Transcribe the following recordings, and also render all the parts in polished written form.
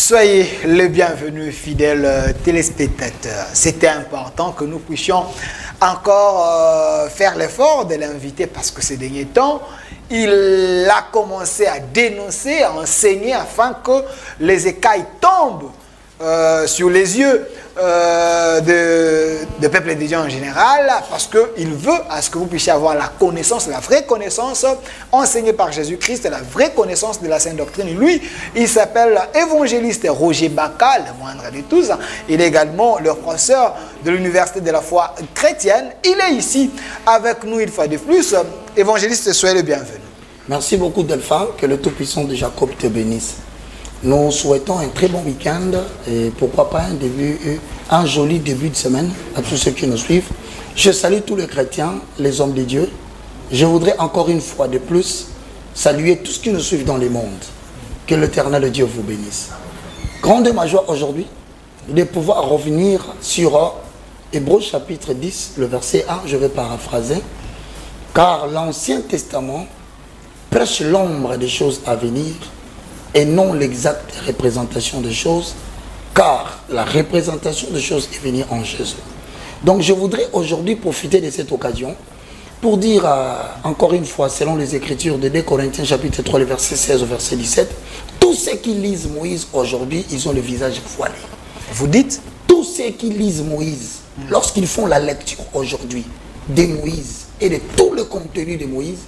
Soyez les bienvenus, fidèles téléspectateurs. C'était important que nous puissions encore faire l'effort de l'inviter parce que ces derniers temps, il a commencé à dénoncer, à enseigner afin que les écailles tombent sur les yeux de peuple de Dieu en général, parce qu'il veut à ce que vous puissiez avoir la connaissance, la vraie connaissance enseignée par Jésus-Christ, la vraie connaissance de la Sainte Doctrine. Lui, il s'appelle évangéliste Roger Baka, le moindre de tous. Il est également le professeur de l'Université de la foi chrétienne. Il est ici avec nous une fois de plus. Évangéliste, soyez le bienvenu. Merci beaucoup Delphin, que le Tout-Puissant de Jacob te bénisse. Nous souhaitons un très bon week-end et pourquoi pas un joli début de semaine à tous ceux qui nous suivent. Je salue tous les chrétiens, les hommes de Dieu. Je voudrais encore une fois de plus saluer tous ceux qui nous suivent dans le monde. Que l'Éternel Dieu vous bénisse. Grande est ma joie aujourd'hui de pouvoir revenir sur Hébreux chapitre 10, le verset 1, je vais paraphraser. Car l'Ancien Testament prêche l'ombre des choses à venir et non l'exacte représentation des choses, car la représentation des choses est venue en Jésus. Donc je voudrais aujourd'hui profiter de cette occasion pour dire encore une fois, selon les Écritures de 2 Corinthiens chapitre 3, le verset 16 au verset 17, tous ceux qui lisent Moïse aujourd'hui, ils ont le visage voilé. Vous dites? Tous ceux qui lisent Moïse, lorsqu'ils font la lecture aujourd'hui de Moïse et de tout le contenu de Moïse,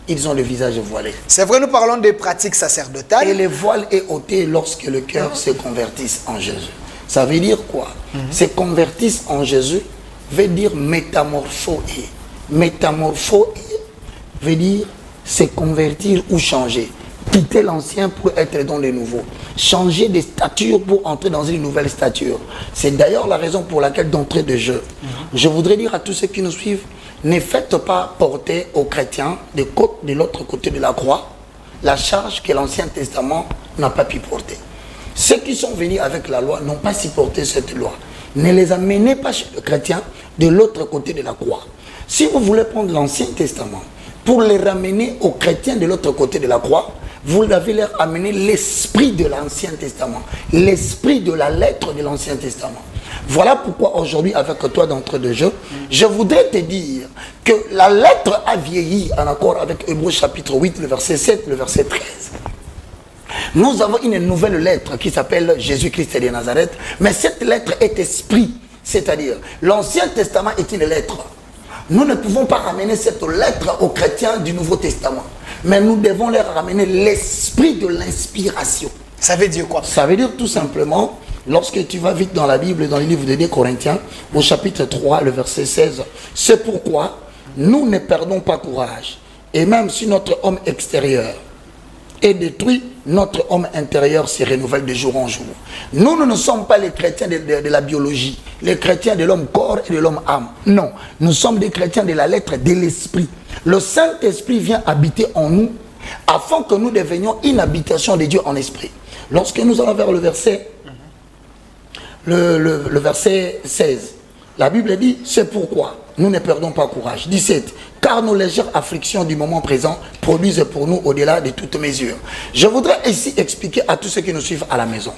ils ont le visage voilé. C'est vrai, nous parlons des pratiques sacerdotales. Et le voile est ôté lorsque le cœur se convertisse en Jésus. Ça veut dire quoi? Se convertissent en Jésus veut dire métamorphoser. Métamorphoser veut dire se convertir ou changer. Quitter l'ancien pour être dans le nouveau. Changer de stature pour entrer dans une nouvelle stature. C'est d'ailleurs la raison pour laquelle d'entrée de jeu. Je voudrais dire à tous ceux qui nous suivent, ne faites pas porter aux chrétiens de l'autre côté de la croix la charge que l'Ancien Testament n'a pas pu porter. Ceux qui sont venus avec la loi n'ont pas supporté cette loi. Ne les amenez pas chez le chrétien de l'autre côté de la croix. Si vous voulez prendre l'Ancien Testament pour les ramener aux chrétiens de l'autre côté de la croix, vous devez leur amener l'esprit de l'Ancien Testament, l'esprit de la lettre de l'Ancien Testament. Voilà pourquoi aujourd'hui, avec toi d'entrée de jeu, je voudrais te dire que la lettre a vieilli en accord avec Hébreux chapitre 8, le verset 7, le verset 13. Nous avons une nouvelle lettre qui s'appelle Jésus-Christ de Nazareth, mais cette lettre est esprit, c'est-à-dire l'Ancien Testament est une lettre. Nous ne pouvons pas ramener cette lettre aux chrétiens du Nouveau Testament, mais nous devons leur ramener l'esprit de l'inspiration. Ça veut dire quoi? Ça veut dire tout simplement, lorsque tu vas vite dans la Bible, dans le livre de 2 Corinthiens, au chapitre 3, le verset 16, c'est pourquoi nous ne perdons pas courage. Et même si notre homme extérieur est détruit, notre homme intérieur se renouvelle de jour en jour. Nous ne sommes pas les chrétiens de la biologie, les chrétiens de l'homme corps et de l'homme âme. Non, nous sommes des chrétiens de la lettre, de l'esprit. Le Saint-Esprit vient habiter en nous afin que nous devenions une habitation de Dieu en esprit. Lorsque nous allons vers le verset, le verset 16, la Bible dit, c'est pourquoi nous ne perdons pas courage. 17, car nos légères afflictions du moment présent produisent pour nous au-delà de toute mesure. Je voudrais ici expliquer à tous ceux qui nous suivent à la maison.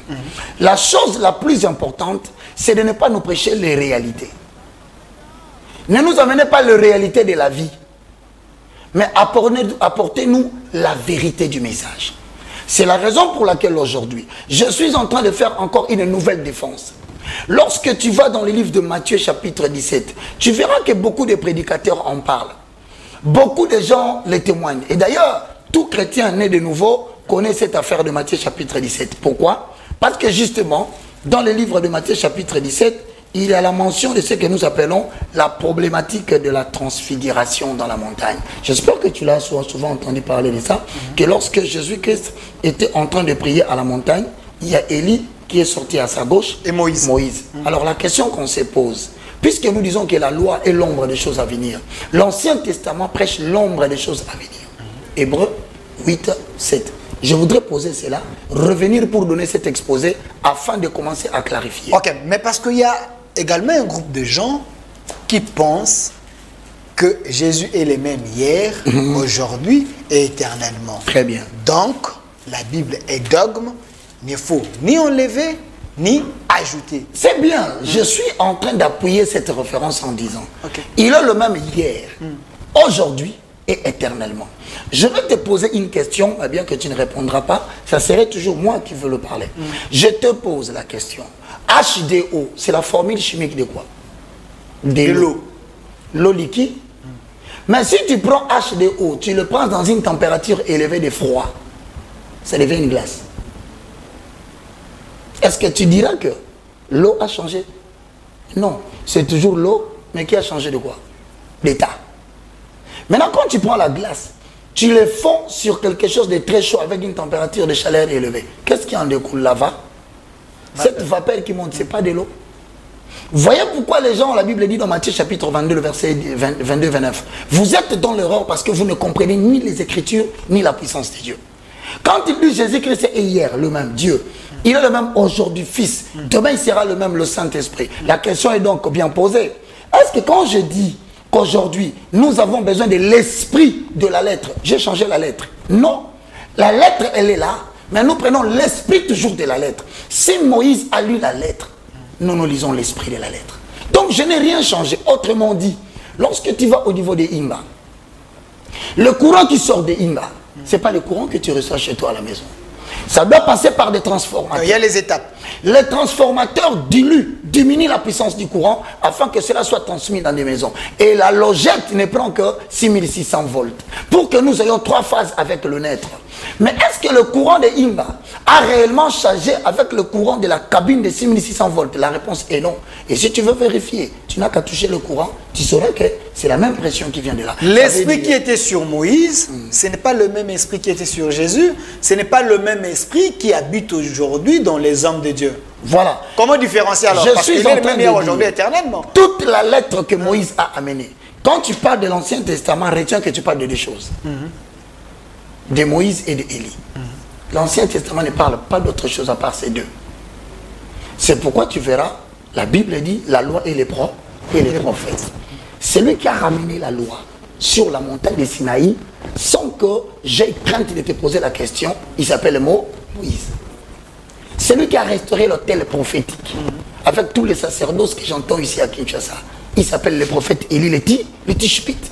La chose la plus importante, c'est de ne pas nous prêcher les réalités. Ne nous amenez pas les réalités de la vie, mais apportez-nous la vérité du message. C'est la raison pour laquelle aujourd'hui, je suis en train de faire encore une nouvelle défense. Lorsque tu vas dans le livre de Matthieu chapitre 17, tu verras que beaucoup de prédicateurs en parlent. Beaucoup de gens les témoignent. Et d'ailleurs, tout chrétien né de nouveau connaît cette affaire de Matthieu chapitre 17. Pourquoi? Parce que justement, dans le livre de Matthieu chapitre 17, il y a la mention de ce que nous appelons la problématique de la transfiguration dans la montagne. J'espère que tu l'as souvent entendu parler de ça, que lorsque Jésus-Christ était en train de prier à la montagne, il y a Élie qui est sorti à sa gauche et Moïse. Alors la question qu'on se pose, puisque nous disons que la loi est l'ombre des choses à venir, l'Ancien Testament prêche l'ombre des choses à venir. Hébreux 8, 7. Je voudrais poser cela, revenir pour donner cet exposé afin de commencer à clarifier. Ok, mais parce qu'il y a également un groupe de gens qui pensent que Jésus est le même hier, aujourd'hui et éternellement. Très bien. Donc, la Bible est dogme ne faut ni enlever, ni ajouter. C'est bien, je suis en train d'appuyer cette référence en disant, Ok. il est le même hier, aujourd'hui et éternellement. Je vais te poser une question, bien que tu ne répondras pas, ça serait toujours moi qui veux le parler. Je te pose la question. H2O, c'est la formule chimique de quoi? De l'eau. L'eau liquide. Mais si tu prends H2O, tu le prends dans une température élevée de froid, ça devient une glace. Est-ce que tu diras que l'eau a changé? Non, c'est toujours l'eau, mais qui a changé de quoi? D'état. Maintenant, quand tu prends la glace, tu le fonds sur quelque chose de très chaud avec une température de chaleur élevée. Qu'est-ce qui en découle là-bas? Cette vapeur qui monte, ce n'est pas de l'eau. Voyez pourquoi les gens, la Bible dit dans Matthieu chapitre 22, le verset 22-29, vous êtes dans l'erreur parce que vous ne comprenez ni les Écritures, ni la puissance de Dieu. Quand il dit Jésus-Christ est hier le même Dieu, il est le même aujourd'hui Fils, demain il sera le même le Saint-Esprit. La question est donc bien posée. Est-ce que quand je dis qu'aujourd'hui nous avons besoin de l'esprit de la lettre, j'ai changé la lettre? Non, la lettre elle est là, mais nous prenons l'esprit toujours de la lettre. Si Moïse a lu la lettre, nous lisons l'esprit de la lettre. Donc je n'ai rien changé. Autrement dit, lorsque tu vas au niveau des Imba, le courant qui sort des Imba, ce n'est pas le courant que tu reçois chez toi à la maison. Ça doit passer par des transformateurs. Il y a les étapes. Les transformateurs diminuent la puissance du courant afin que cela soit transmis dans des maisons. Et la logette ne prend que 6600 volts. Pour que nous ayons 3 phases avec le naître. Mais est-ce que le courant de Imba a réellement changé avec le courant de la cabine de 6600 volts? La réponse est non. Et si tu veux vérifier, tu n'as qu'à toucher le courant, tu sauras que c'est la même pression qui vient de là. L'esprit qui était sur Moïse, ce n'est pas le même esprit qui était sur Jésus, ce n'est pas le même esprit qui habite aujourd'hui dans les hommes de Dieu. Voilà. Comment différencier alors? Parce qu'il est le même hier, aujourd'hui, éternellement. Toute la lettre que Moïse a amenée. Quand tu parles de l'Ancien Testament, retiens que tu parles de 2 choses. De Moïse et d'Élie. L'Ancien Testament ne parle pas d'autre chose à part ces 2. C'est pourquoi tu verras, la Bible dit la loi et les prophètes. Celui qui a ramené la loi sur la montagne de Sinaï, sans que j'aie crainte de te poser la question, il s'appelle Moïse. Celui qui a restauré l'autel prophétique, avec tous les sacerdoces que j'entends ici à Kinshasa, il s'appelle le prophète Élie le Tishbite.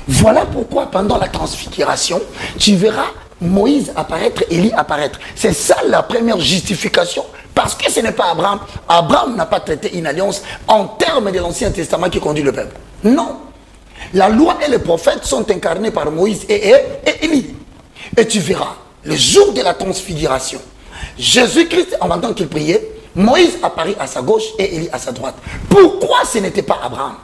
Voilà pourquoi pendant la transfiguration, tu verras Moïse apparaître, Élie apparaître. C'est ça la première justification. Parce que ce n'est pas Abraham. Abraham n'a pas traité une alliance en termes de l'Ancien Testament qui conduit le peuple. Non. La loi et les prophètes sont incarnés par Moïse et Élie. Et tu verras, le jour de la transfiguration, Jésus-Christ, en même temps qu'il priait, Moïse apparaît à sa gauche et Élie à sa droite. Pourquoi ce n'était pas Abraham?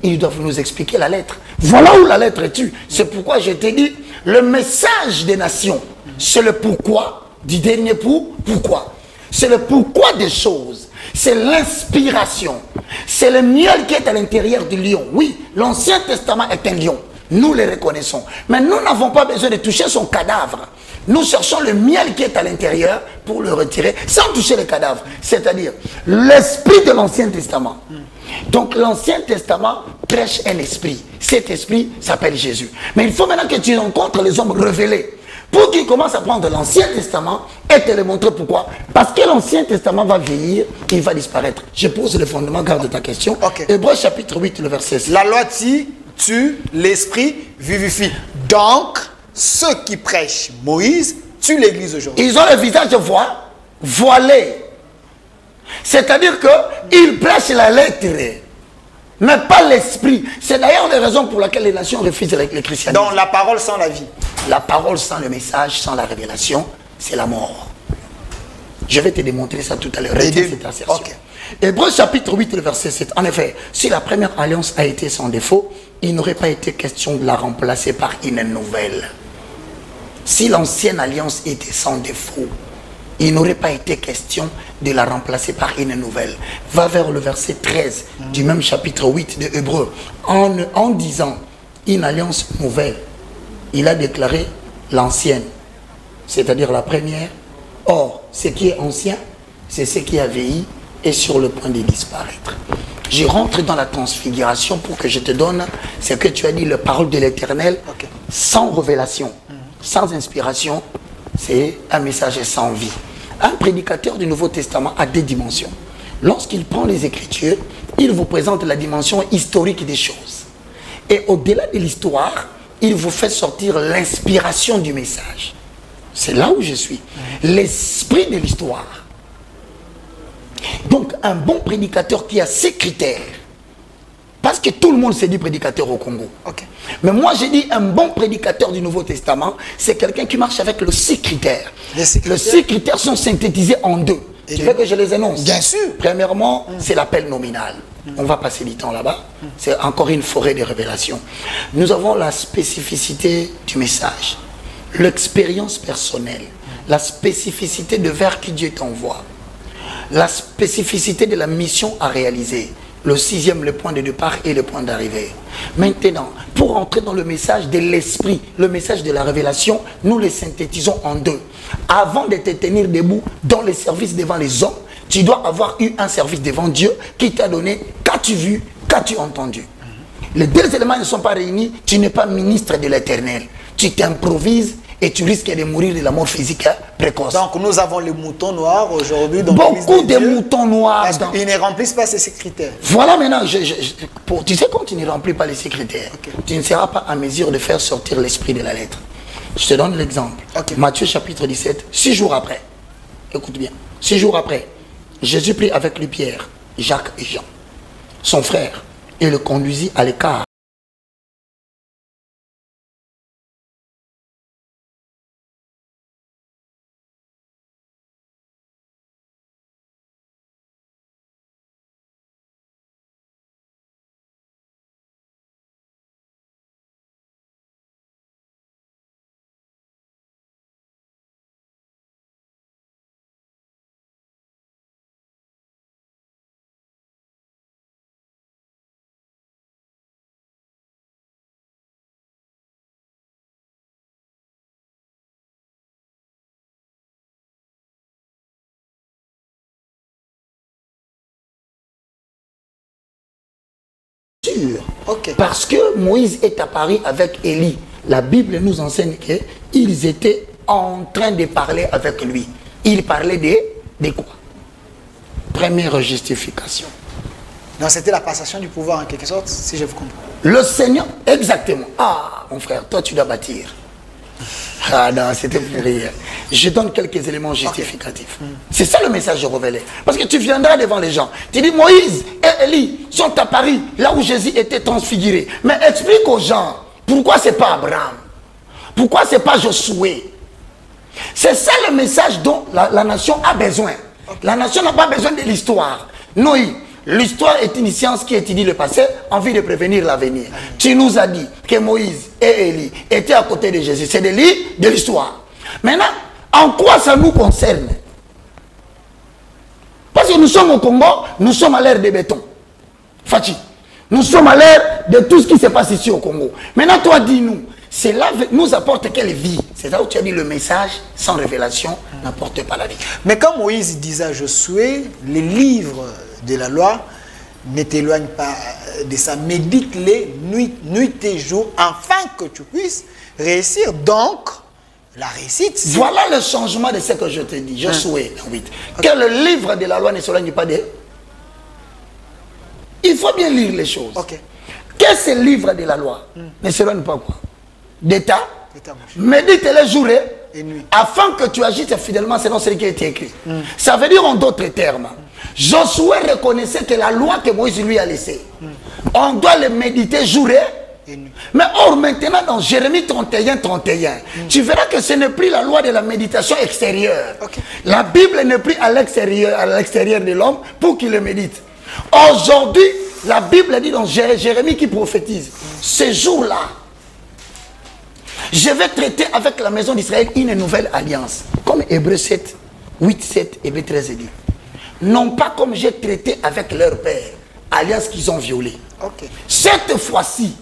Ils doivent nous expliquer la lettre. Voilà où la lettre est tue. C'est pourquoi je t'ai dit, le message des nations, c'est le pourquoi du dernier pourquoi. C'est le pourquoi des choses. C'est l'inspiration. C'est le miel qui est à l'intérieur du lion. Oui, l'Ancien Testament est un lion. Nous le reconnaissons. Mais nous n'avons pas besoin de toucher son cadavre. Nous cherchons le miel qui est à l'intérieur pour le retirer sans toucher le cadavre. C'est-à-dire l'esprit de l'Ancien Testament. Donc l'Ancien Testament prêche un esprit. Cet esprit s'appelle Jésus. Mais il faut maintenant que tu rencontres les hommes révélés pour qu'ils commencent à prendre l'Ancien Testament et te le montrer pourquoi. Parce que l'Ancien Testament va vieillir, il va disparaître. Je pose le fondement, garde ta question. Okay. Hébreux chapitre 8, le verset 6. La loi tue, l'esprit vivifie. Donc, ceux qui prêchent Moïse tuent l'église aujourd'hui. Ils ont le visage voilé. C'est-à-dire qu'ils prêchent la lettre, mais pas l'esprit. C'est d'ailleurs la raison pour laquelle les nations refusent le christianisme. Donc la parole sans la vie. La parole sans le message, sans la révélation, c'est la mort. Je vais te démontrer ça tout à l'heure. Cette assertion. Okay. Hébreux chapitre 8, le verset 7. En effet, si la première alliance a été sans défaut, il n'aurait pas été question de la remplacer par une nouvelle. Si l'ancienne alliance était sans défaut, il n'aurait pas été question de la remplacer par une nouvelle. Va vers le verset 13 du même chapitre 8 de Hébreux. En disant une alliance nouvelle, il a déclaré l'ancienne, c'est-à-dire la première. Or, ce qui est ancien, c'est ce qui a vieilli et sur le point de disparaître. Je rentre dans la transfiguration pour que je te donne ce que tu as dit, la parole de l'Éternel, okay. Sans révélation, sans inspiration, c'est un message sans vie. Un prédicateur du Nouveau Testament a deux dimensions. Lorsqu'il prend les Écritures, il vous présente la dimension historique des choses. Et au-delà de l'histoire, il vous fait sortir l'inspiration du message. C'est là où je suis. L'esprit de l'histoire. Donc, un bon prédicateur qui a ces critères, parce que tout le monde s'est dit prédicateur au Congo. Okay. Mais moi, j'ai dit un bon prédicateur du Nouveau Testament, c'est quelqu'un qui marche avec les 6 critères. Les 6 critères sont synthétisés en 2. Tu veux que je les énonce? Bien sûr. Premièrement, c'est l'appel nominal. On va passer du temps là-bas. C'est encore une forêt de révélations. Nous avons la spécificité du message, l'expérience personnelle, la spécificité de vers qui Dieu t'envoie, la spécificité de la mission à réaliser. Le 6e, le point de départ et le point d'arrivée. Maintenant, pour entrer dans le message de l'esprit, le message de la révélation, nous les synthétisons en 2. Avant de te tenir debout dans les services devant les hommes, tu dois avoir eu un service devant Dieu qui t'a donné, qu'as-tu vu, qu'as-tu entendu. Les 2 éléments ne sont pas réunis, tu n'es pas ministre de l'Éternel. Tu t'improvises et tu risques de mourir de la mort physique précoce. Donc nous avons les moutons noirs aujourd'hui. Beaucoup de moutons noirs. Ils ne remplissent pas ces critères. Voilà maintenant, tu sais quand tu ne remplis pas les critères, tu ne seras pas en mesure de faire sortir l'esprit de la lettre. Je te donne l'exemple. Matthieu chapitre 17, 6 jours après, écoute bien, 6 jours après, Jésus prit avec lui Pierre, Jacques et Jean, son frère, et le conduisit à l'écart. Parce que Moïse est apparu avec Élie. La Bible nous enseigne qu'ils étaient en train de parler avec lui. Il parlait de quoi? Première justification. Donc c'était la passation du pouvoir en quelque sorte, si je vous comprends. Le Seigneur, exactement. Ah, mon frère, toi tu dois bâtir. Ah non, c'était pour rire. Je donne quelques éléments justificatifs. C'est ça le message révélé. Parce que tu viendras devant les gens. Tu dis Moïse et Élie sont apparus là où Jésus était transfiguré. Mais explique aux gens pourquoi c'est pas Abraham. Pourquoi c'est pas Josué. C'est ça le message dont la nation a besoin. La nation n'a pas besoin de l'histoire. Non, l'histoire est une science qui étudie le passé en vue de prévenir l'avenir. Tu nous as dit que Moïse et Élie étaient à côté de Jésus. C'est de l'histoire. Maintenant, en quoi ça nous concerne? Parce que nous sommes au Congo, nous sommes à l'ère des bétons. Fati, nous sommes à l'ère de tout ce qui se passe ici au Congo. Maintenant, toi, dis-nous, cela nous apporte quelle vie? C'est là où tu as dit le message sans révélation n'apporte pas la vie. Mais quand Moïse disait à Josué, les livres de la loi ne t'éloignent pas de ça, médite-les nuit et jour afin que tu puisses réussir. Donc, la réussite. Voilà le changement de ce que je te dis. Josué 8. Que le livre de la loi ne s'éloigne pas de. Il faut bien lire les choses. Que ce livre de la loi ne s'éloigne pas quoi? D'État. Médite-les jour et nuit. Afin que tu agisses fidèlement selon ce qui a été écrit. Ça veut dire en d'autres termes. Josué reconnaissait que la loi que Moïse lui a laissée, on doit le méditer jour et nuit. Mais or maintenant dans Jérémie 31, tu verras que ce n'est plus la loi de la méditation extérieure. La Bible n'est plus à l'extérieur de l'homme pour qu'il le médite. Aujourd'hui, la Bible dit dans Jérémie qui prophétise, ce jour-là, je vais traiter avec la maison d'Israël une nouvelle alliance. Comme Hébreux 7, 8, 7, Hébreux 13 dit. Non pas comme j'ai traité avec leur père, alliance qu'ils ont violée. Cette fois-ci,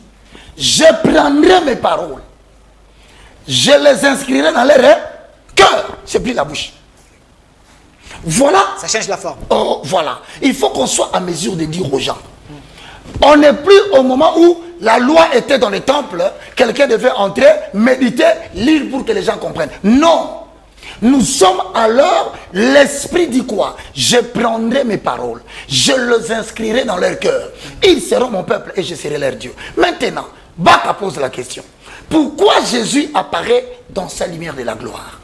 je prendrai mes paroles. Je les inscrirai dans leur cœur. C'est plus la bouche. Voilà. Ça change la forme. Oh, voilà. Il faut qu'on soit à mesure de dire aux gens. On n'est plus au moment où la loi était dans le temple, quelqu'un devait entrer, méditer, lire pour que les gens comprennent. Non. Nous sommes alors, l'Esprit dit quoi? Je prendrai mes paroles, je les inscrirai dans leur cœur. Ils seront mon peuple et je serai leur Dieu. Maintenant, Baka pose la question. Pourquoi Jésus apparaît dans sa lumière de la gloire?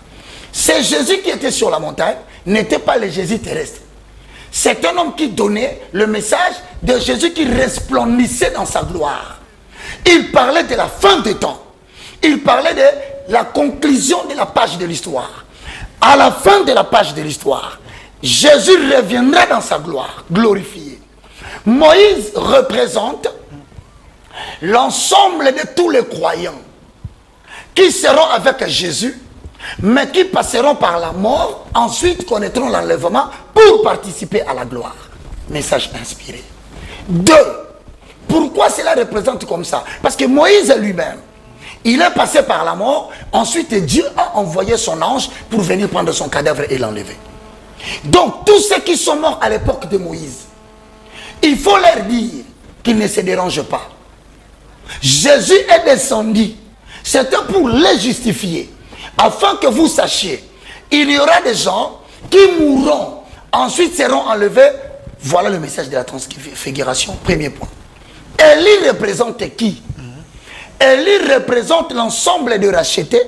C'est Jésus qui était sur la montagne, n'était pas le Jésus terrestre. C'est un homme qui donnait le message de Jésus qui resplendissait dans sa gloire. Il parlait de la fin des temps. Il parlait de la conclusion de la page de l'histoire. À la fin de la page de l'histoire, Jésus reviendra dans sa gloire, glorifié. Moïse représente l'ensemble de tous les croyants qui seront avec Jésus, mais qui passeront par la mort, ensuite connaîtront l'enlèvement pour participer à la gloire. Message inspiré. 2. Pourquoi cela représente comme ça? Parce que Moïse lui-même, il est passé par la mort, ensuite Dieu a envoyé son ange pour venir prendre son cadavre et l'enlever. Donc tous ceux qui sont morts à l'époque de Moïse, il faut leur dire qu'ils ne se dérangent pas. Jésus est descendu, c'était pour les justifier, afin que vous sachiez, il y aura des gens qui mourront, ensuite seront enlevés. Voilà le message de la transfiguration, premier point. Élie représente qui? Élie représente l'ensemble des rachetés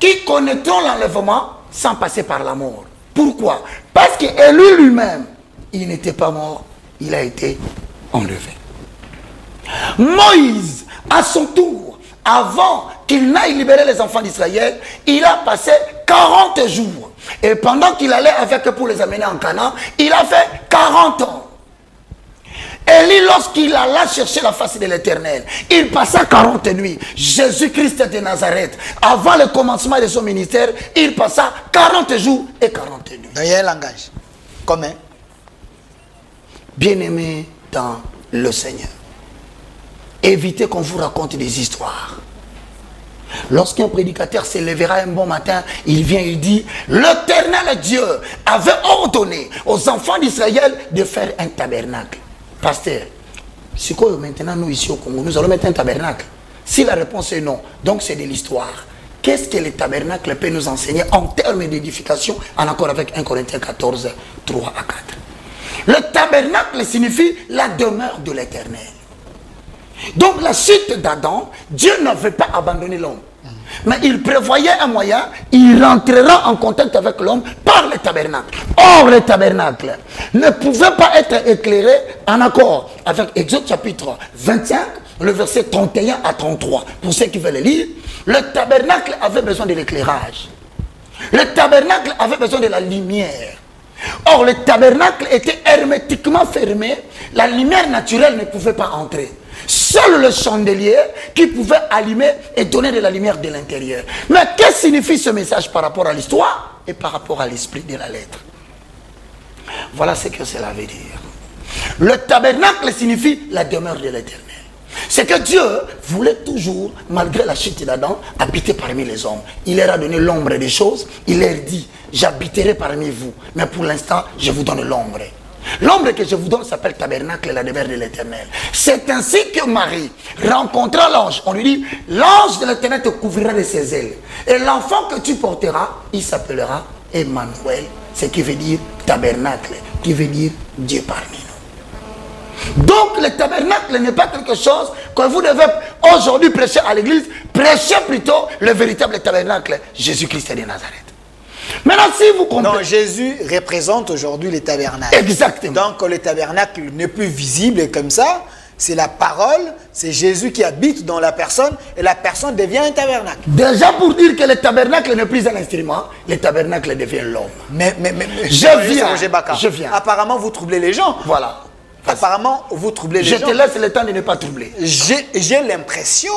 qui connaîtront l'enlèvement sans passer par la mort. Pourquoi? Parce qu'Élie lui-même, il n'était pas mort, il a été enlevé. Moïse, à son tour, avant qu'il n'aille libérer les enfants d'Israël, il a passé 40 jours. Et pendant qu'il allait avec eux pour les amener en Canaan, il a fait 40 ans. Élie, lorsqu'il alla chercher la face de l'Éternel, il passa 40 nuits. Jésus-Christ de Nazareth, avant le commencement de son ministère, il passa 40 jours et 40 nuits. Il y a un langage commun. Bien-aimés dans le Seigneur, évitez qu'on vous raconte des histoires. Lorsqu'un prédicateur se lèvera un bon matin, il vient, il dit, l'Éternel Dieu avait ordonné aux enfants d'Israël de faire un tabernacle. Pasteur, c'est quoi maintenant nous ici au Congo, nous allons mettre un tabernacle? Si la réponse est non, donc c'est de l'histoire. Qu'est-ce que le tabernacle peut nous enseigner en termes d'édification, en accord avec 1 Corinthiens 14, 3 à 4? Le tabernacle signifie la demeure de l'Éternel. Donc la chute d'Adam, Dieu n'avait pas abandonné l'homme. Mais il prévoyait un moyen, il rentrera en contact avec l'homme par le tabernacle. Or, le tabernacle ne pouvait pas être éclairé en accord avec Exode chapitre 25, le verset 31 à 33. Pour ceux qui veulent le lire, le tabernacle avait besoin de l'éclairage. Le tabernacle avait besoin de la lumière. Or, le tabernacle était hermétiquement fermé, la lumière naturelle ne pouvait pas entrer. Seul le chandelier qui pouvait allumer et donner de la lumière de l'intérieur. Mais qu'est-ce que signifie ce message par rapport à l'histoire et par rapport à l'esprit de la lettre? Voilà ce que cela veut dire. Le tabernacle signifie la demeure de l'Éternel. C'est que Dieu voulait toujours, malgré la chute d'Adam, habiter parmi les hommes. Il leur a donné l'ombre des choses. Il leur dit, j'habiterai parmi vous. Mais pour l'instant, je vous donne l'ombre. L'ombre que je vous donne s'appelle tabernacle, la demeure de l'Éternel. C'est ainsi que Marie rencontra l'ange. On lui dit, l'ange de l'Éternel te couvrira de ses ailes. Et l'enfant que tu porteras, il s'appellera Emmanuel. Ce qui veut dire tabernacle, qui veut dire Dieu parmi nous. Donc le tabernacle n'est pas quelque chose que vous devez aujourd'hui prêcher à l'église. Prêchez plutôt le véritable tabernacle, Jésus-Christ de Nazareth. Maintenant, si vous comprenez... Donc, Jésus représente aujourd'hui le tabernacle. Exactement. Donc, le tabernacle n'est plus visible comme ça. C'est la parole, c'est Jésus qui habite dans la personne et la personne devient un tabernacle. Déjà pour dire que le tabernacle n'est plus un instrument, le tabernacle devient l'homme. Mais je viens. Apparemment, vous troublez les gens. Voilà. Apparemment, vous troublez les gens. Je te laisse le temps de ne pas troubler. J'ai l'impression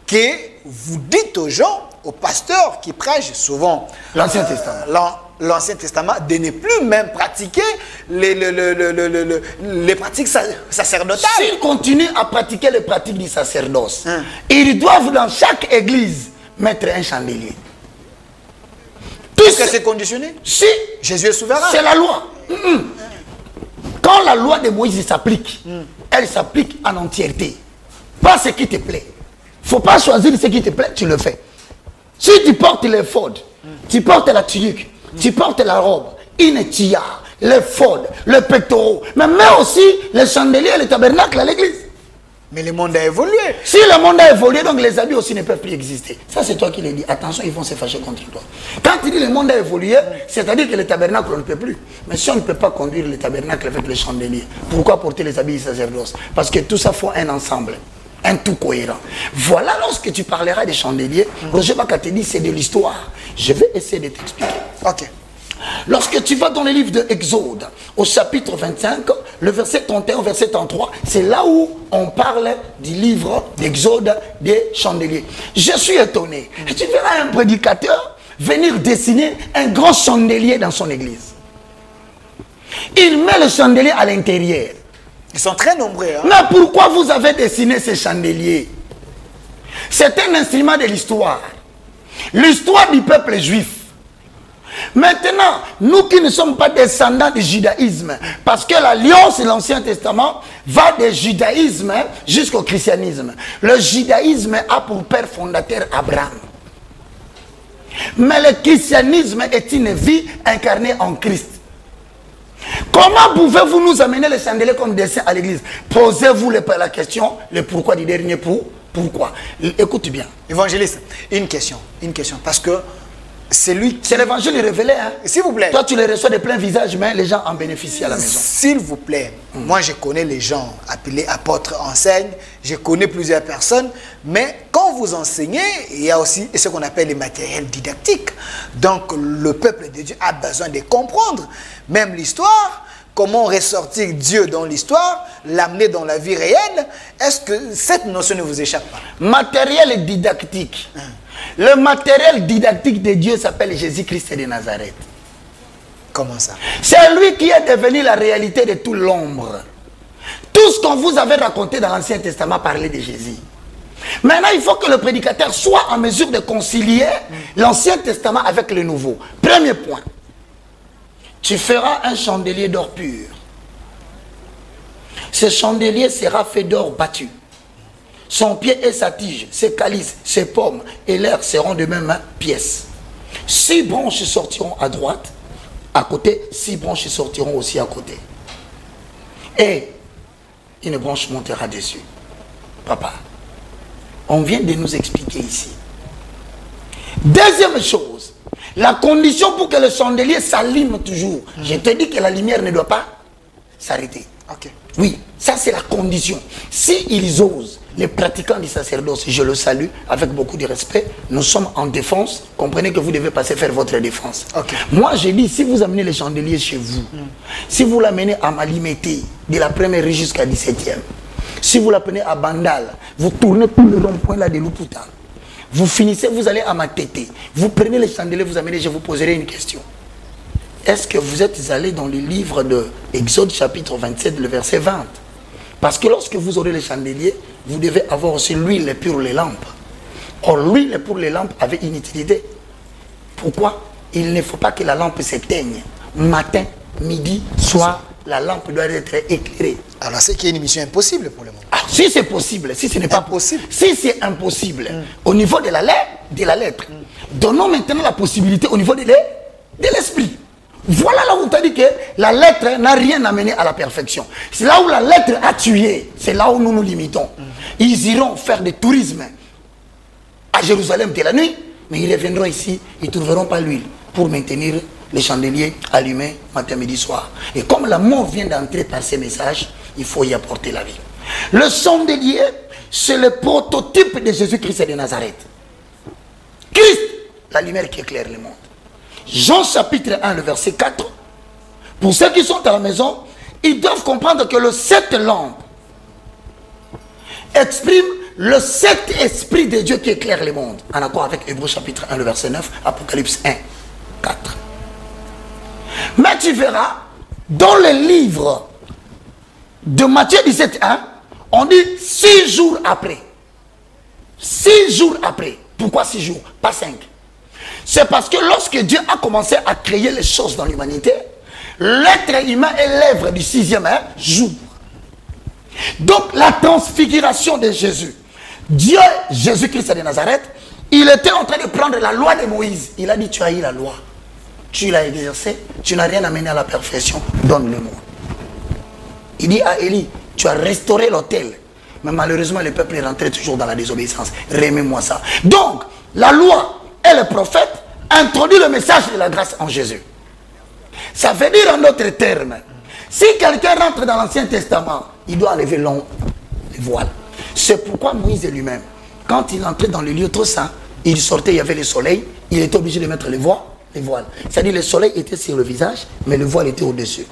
que vous dites aux gens, aux pasteurs qui prêchent souvent l'Ancien Testament. L'Ancien Testament, de ne plus même pratiquer les pratiques sacerdotales. S'ils continuent à pratiquer les pratiques du sacerdoce, ils doivent dans chaque église mettre un chandelier. Est-ce que c'est conditionné? Si. Jésus est souverain. C'est la loi. Quand la loi de Moïse s'applique, elle s'applique en entièreté. Pas ce qui te plaît. Il ne faut pas choisir ce qui te plaît, tu le fais. Si tu portes l'éphod, tu portes la tunique, tu portes la robe, une tiare, les faudes, le pectoraux, mais aussi les chandeliers et les tabernacles à l'église. Mais le monde a évolué. Si le monde a évolué, donc les habits aussi ne peuvent plus exister. Ça, c'est toi qui le dis. Attention, ils vont se fâcher contre toi. Quand tu dis le monde a évolué, c'est-à-dire que les tabernacles, on ne peut plus. Mais si on ne peut pas conduire les tabernacles avec les chandeliers, pourquoi porter les habits du sacerdoce? Parce que tout ça faut un ensemble, un tout cohérent. Voilà, lorsque tu parleras des chandeliers, Roger Baka te dit c'est de l'histoire. Je vais essayer de t'expliquer. Ok. Lorsque tu vas dans le livre de Exode, au chapitre 25, le verset 31 au verset 33, c'est là où on parle du livre d'Exode des chandeliers. Je suis étonné. Et tu verras un prédicateur venir dessiner un grand chandelier dans son église. Il met le chandelier à l'intérieur. Ils sont très nombreux. Hein? Mais pourquoi vous avez dessiné ces chandeliers? C'est un instrument de l'histoire. L'histoire du peuple juif. Maintenant, nous qui ne sommes pas descendants du judaïsme, parce que l'alliance de l'Ancien Testament va du judaïsme jusqu'au christianisme. Le judaïsme a pour père fondateur Abraham. Mais le christianisme est une vie incarnée en Christ. Comment pouvez-vous nous amener les chandeliers comme dessin à l'église? Posez-vous la question, le pourquoi du dernier pourquoi. Écoute bien. Évangéliste, une question, parce que c'est lui qui... C'est l'évangile révélé, hein? S'il vous plaît. Toi, tu les reçois de plein visage, mais les gens en bénéficient à la maison. S'il vous plaît, moi je connais les gens appelés apôtres, enseignent, je connais plusieurs personnes, mais quand vous enseignez, il y a aussi ce qu'on appelle les matériels didactiques. Donc le peuple de Dieu a besoin de comprendre, même l'histoire, comment ressortir Dieu dans l'histoire, l'amener dans la vie réelle. Est-ce que cette notion ne vous échappe pas? Matériel didactique. Le matériel didactique de Dieu s'appelle Jésus-Christ de Nazareth. Comment ça? C'est lui qui est devenu la réalité de toute l'ombre. Tout ce qu'on vous avait raconté dans l'Ancien Testament parlait de Jésus. Maintenant, il faut que le prédicateur soit en mesure de concilier l'Ancien Testament avec le Nouveau. Premier point. Tu feras un chandelier d'or pur. Ce chandelier sera fait d'or battu. Son pied et sa tige, ses calices, ses pommes et l'air seront de même pièce. 6 branches sortiront à droite, à côté, 6 branches sortiront aussi à côté. Et une branche montera dessus. Papa, on vient de nous expliquer ici. Deuxième chose, la condition pour que le chandelier s'allume toujours. Je te dis que la lumière ne doit pas s'arrêter. Ok. Oui, ça c'est la condition. S'ils osent, les pratiquants du sacerdoce, je le salue avec beaucoup de respect, nous sommes en défense, comprenez que vous devez passer faire votre défense. Okay. Moi j'ai dit, si vous amenez les chandeliers chez vous, si vous l'amenez à Malimete, de la première rue jusqu'à 17e, si vous l'amenez à Bandal, vous tournez tout le rond-point là de Luputa, vous finissez, vous allez à Matete, vous prenez les chandeliers, vous amenez, je vous poserai une question. Est-ce que vous êtes allé dans le livre de Exode chapitre 27, le verset 20? Parce que lorsque vous aurez les chandeliers, vous devez avoir aussi l'huile pour les lampes. Or, l'huile pour les lampes avait une utilité. Pourquoi? Il ne faut pas que la lampe s'éteigne. Matin, midi, soir, la lampe doit être éclairée. Alors, c'est qu'il y a une mission impossible pour le moment. Ah, si c'est possible, si ce n'est pas possible, si c'est impossible, au niveau de la lettre, donnons maintenant la possibilité au niveau de l'esprit. Voilà là où on t'a dit que la lettre n'a rien amené à la perfection. C'est là où la lettre a tué. C'est là où nous nous limitons. Ils iront faire du tourisme à Jérusalem de la nuit, mais ils reviendront ici, ils ne trouveront pas l'huile pour maintenir les chandeliers allumés matin, midi, soir. Et comme la mort vient d'entrer par ces messages, il faut y apporter la vie. Le chandelier, c'est le prototype de Jésus-Christ de Nazareth. Christ, la lumière qui éclaire le monde. Jean chapitre 1, le verset 4. Pour ceux qui sont à la maison, ils doivent comprendre que le 7 lampes exprime le 7 esprits de Dieu qui éclaire le monde. En accord avec Hébreux chapitre 1, le verset 9, Apocalypse 1, 4. Mais tu verras, dans le livre de Matthieu 17, 1, on dit 6 jours après. 6 jours après. Pourquoi 6 jours? Pas 5. C'est parce que lorsque Dieu a commencé à créer les choses dans l'humanité, l'être humain est l'œuvre du 6e jour. Donc la transfiguration de Jésus, Dieu, Jésus-Christ de Nazareth, Il était en train de prendre la loi de Moïse. Il a dit, tu as eu la loi. Tu l'as exercée. Tu n'as rien amené à la perfection. Donne-le-moi. Il dit à Élie, tu as restauré l'autel. Mais malheureusement, le peuple est rentré toujours dans la désobéissance. Remets-moi ça. Donc, la loi et le prophète introduisent le message de la grâce en Jésus. Ça veut dire en d'autres termes, si quelqu'un rentre dans l'Ancien Testament, il doit enlever le voile. C'est pourquoi Moïse lui-même, quand il entrait dans le lieu trop saint, il sortait, il y avait le soleil, il était obligé de mettre les voiles. C'est-à-dire le soleil était sur le visage, mais le voile était au-dessus.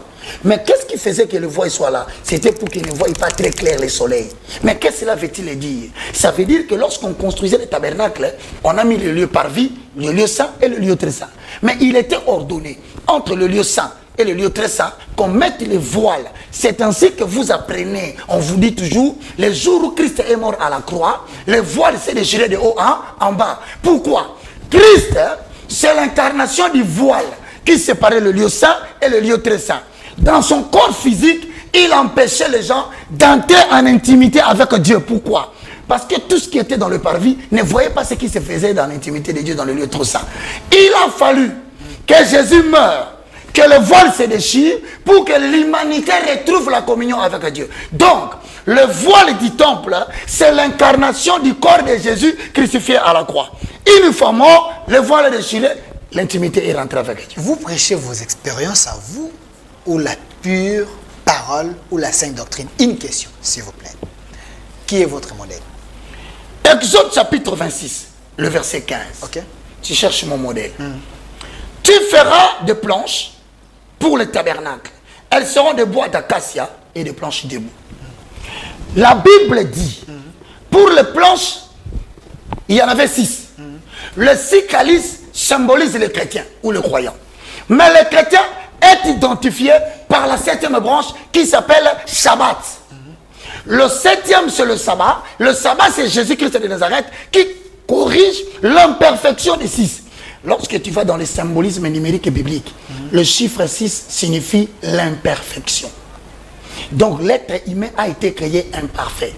Mais qu'est-ce qui faisait que le voile soit là? C'était pour qu'il ne voie pas très clair le soleil. Mais qu'est-ce que cela veut-il dire? Ça veut dire que lorsqu'on construisait le tabernacle, on a mis le lieu parvis, le lieu saint et le lieu très saint. Mais il était ordonné entre le lieu saint et le lieu très saint qu'on mette les voiles. C'est ainsi que vous apprenez, on vous dit toujours, les jours où Christ est mort à la croix, le voile s'est déchiré de haut en bas. Pourquoi? Christ, c'est l'incarnation du voile qui séparait le lieu saint et le lieu très saint. Dans son corps physique, il empêchait les gens d'entrer en intimité avec Dieu. Pourquoi? Parce que tout ce qui était dans le parvis ne voyait pas ce qui se faisait dans l'intimité de Dieu, dans le lieu trop saint. Il a fallu que Jésus meure, que le voile se déchire pour que l'humanité retrouve la communion avec Dieu. Donc, le voile du temple, c'est l'incarnation du corps de Jésus crucifié à la croix. Une fois mort, le voile est déchiré, l'intimité est rentrée avec Dieu. Vous prêchez vos expériences à vous ou la pure parole ou la sainte doctrine? Une question, s'il vous plaît. Qui est votre modèle? Exode chapitre 26, le verset 15. Ok. Tu cherches mon modèle. Tu feras des planches pour le tabernacle. Elles seront de bois d'acacia et de planches debout. La Bible dit, pour les planches, il y en avait 6. Le 6 calices symbolise les chrétiens ou les croyants. Mais les chrétiens est identifié par la 7e branche qui s'appelle Shabbat. Le 7e, c'est le sabbat. Le sabbat, c'est Jésus-Christ de Nazareth qui corrige l'imperfection des 6. Lorsque tu vas dans le symbolisme numérique biblique, le chiffre 6 signifie l'imperfection. Donc l'être humain a été créé imparfait.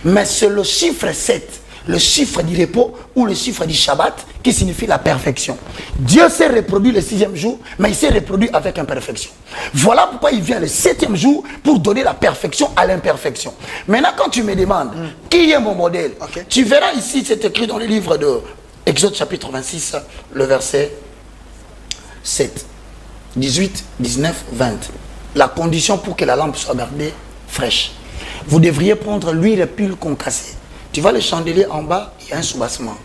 Mais c'est le chiffre 7, le chiffre du repos ou le chiffre du Shabbat qui signifie la perfection. Dieu s'est reproduit le 6e jour, mais il s'est reproduit avec imperfection. Voilà pourquoi il vient le 7e jour pour donner la perfection à l'imperfection. Maintenant, quand tu me demandes qui est mon modèle, tu verras ici, c'est écrit dans le livre de Exode chapitre 26, le verset 7, 18, 19, 20. La condition pour que la lampe soit gardée fraîche. Vous devriez prendre l'huile pure concassée. Tu vois le chandelier en bas, il y a un soubassement.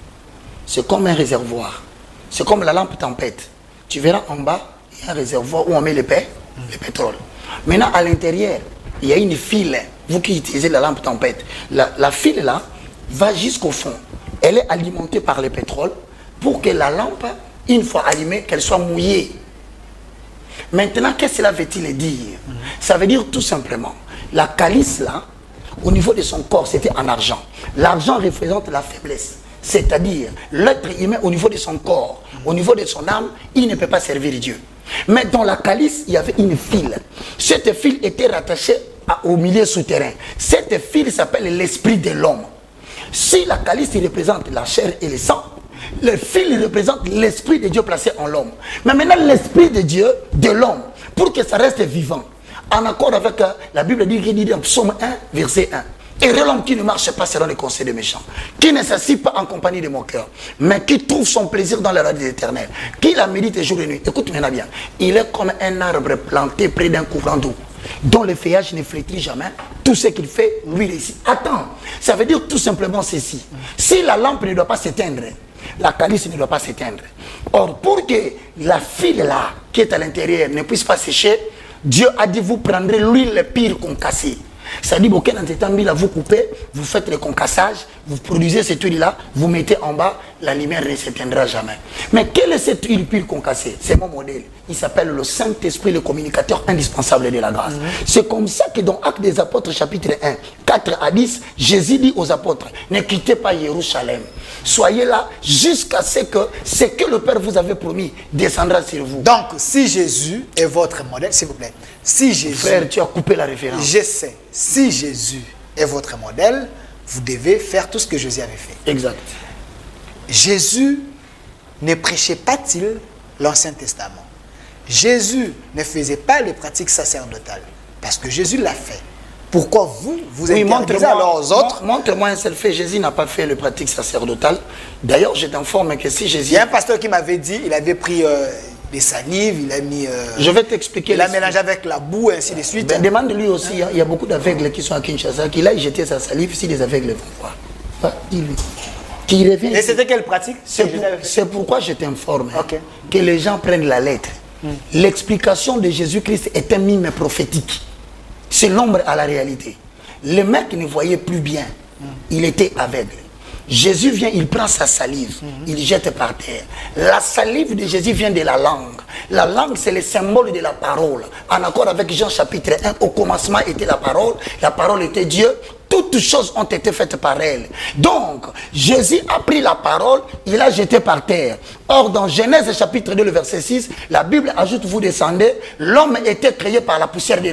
C'est comme un réservoir. C'est comme la lampe tempête. Tu verras en bas, il y a un réservoir où on met le pétrole. Maintenant, à l'intérieur, il y a une file. Vous qui utilisez la lampe tempête, la file là va jusqu'au fond. Elle est alimentée par le pétrole pour que la lampe, une fois allumée, qu'elle soit mouillée. Maintenant, qu'est-ce que cela veut-il dire? Ça veut dire tout simplement, la calice là, au niveau de son corps, c'était en argent. L'argent représente la faiblesse. C'est-à-dire, l'être humain, au niveau de son corps, au niveau de son âme, il ne peut pas servir Dieu. Mais dans la calice, il y avait une file. Cette file était rattachée au milieu souterrain. Cette file s'appelle l'esprit de l'homme. Si la calice représente la chair et le sang, le fil représente l'esprit de Dieu placé en l'homme. Mais maintenant, l'esprit de Dieu, de l'homme, pour que ça reste vivant, en accord avec la Bible dit dans Psaume 1, verset 1. Et l'homme qui ne marche pas selon les conseils des méchants, qui ne s'assied pas en compagnie de mon cœur, mais qui trouve son plaisir dans la loi de l'Éternel, qui la médite jour et nuit. Écoute maintenant bien, il est comme un arbre planté près d'un courant d'eau, dont le feuillage ne flétrit jamais. Tout ce qu'il fait, lui réussit. Attends, ça veut dire tout simplement ceci. Si la lampe ne doit pas s'éteindre, la calice ne doit pas s'éteindre. Or, pour que la file là, qui est à l'intérieur, ne puisse pas sécher, Dieu a dit, vous prendrez l'huile pire concassée. Ça dit, ok, dans cet là, vous coupez, vous faites le concassage, vous produisez cette huile-là, vous mettez en bas, la lumière ne s'éteindra jamais. Mais quelle est cette huile pure concassée? C'est mon modèle. Il s'appelle le Saint-Esprit, le communicateur indispensable de la grâce. C'est comme ça que dans Actes des Apôtres, chapitre 1, 4 à 10, Jésus dit aux apôtres, ne quittez pas Jérusalem. Soyez là jusqu'à ce que le Père vous avait promis descendra sur vous. Donc, si Jésus est votre modèle, s'il vous plaît, si Jésus... Frère, tu as coupé la référence. Je sais. Si Jésus est votre modèle, vous devez faire tout ce que Jésus avait fait. Exact. Jésus ne prêchait pas-il l'Ancien Testament? Jésus ne faisait pas les pratiques sacerdotales. Parce que Jésus l'a fait. Pourquoi vous interdisez alors aux autres? Montre-moi un seul fait. Jésus n'a pas fait les pratiques sacerdotales. D'ailleurs, je t'informe que si Jésus... Il y a un pasteur qui m'avait dit, il avait pris des salives, il a mis... je vais t'expliquer. Il a mélangé avec la boue, ainsi de suite. Ben, demande-lui aussi, il y a beaucoup d'aveugles qui sont à Kinshasa, qu'il aille jeter sa salive si les aveugles vont voir. Dis-lui. Qu'il revienne. Et c'était quelle pratique? C'est pourquoi je t'informe Okay. que les gens prennent la lettre. L'explication de Jésus-Christ est un mime prophétique. C'est l'ombre à la réalité. Le mec ne voyait plus bien. Il était aveugle. Jésus vient, il prend sa salive, il jette par terre. La salive de Jésus vient de la langue. La langue, c'est le symbole de la parole. En accord avec Jean chapitre 1, au commencement était la parole était Dieu. Toutes choses ont été faites par elle. Donc, Jésus a pris la parole, il a jeté par terre. Or, dans Genèse chapitre 2, le verset 6, la Bible ajoute, vous descendez, l'homme était créé par la poussière de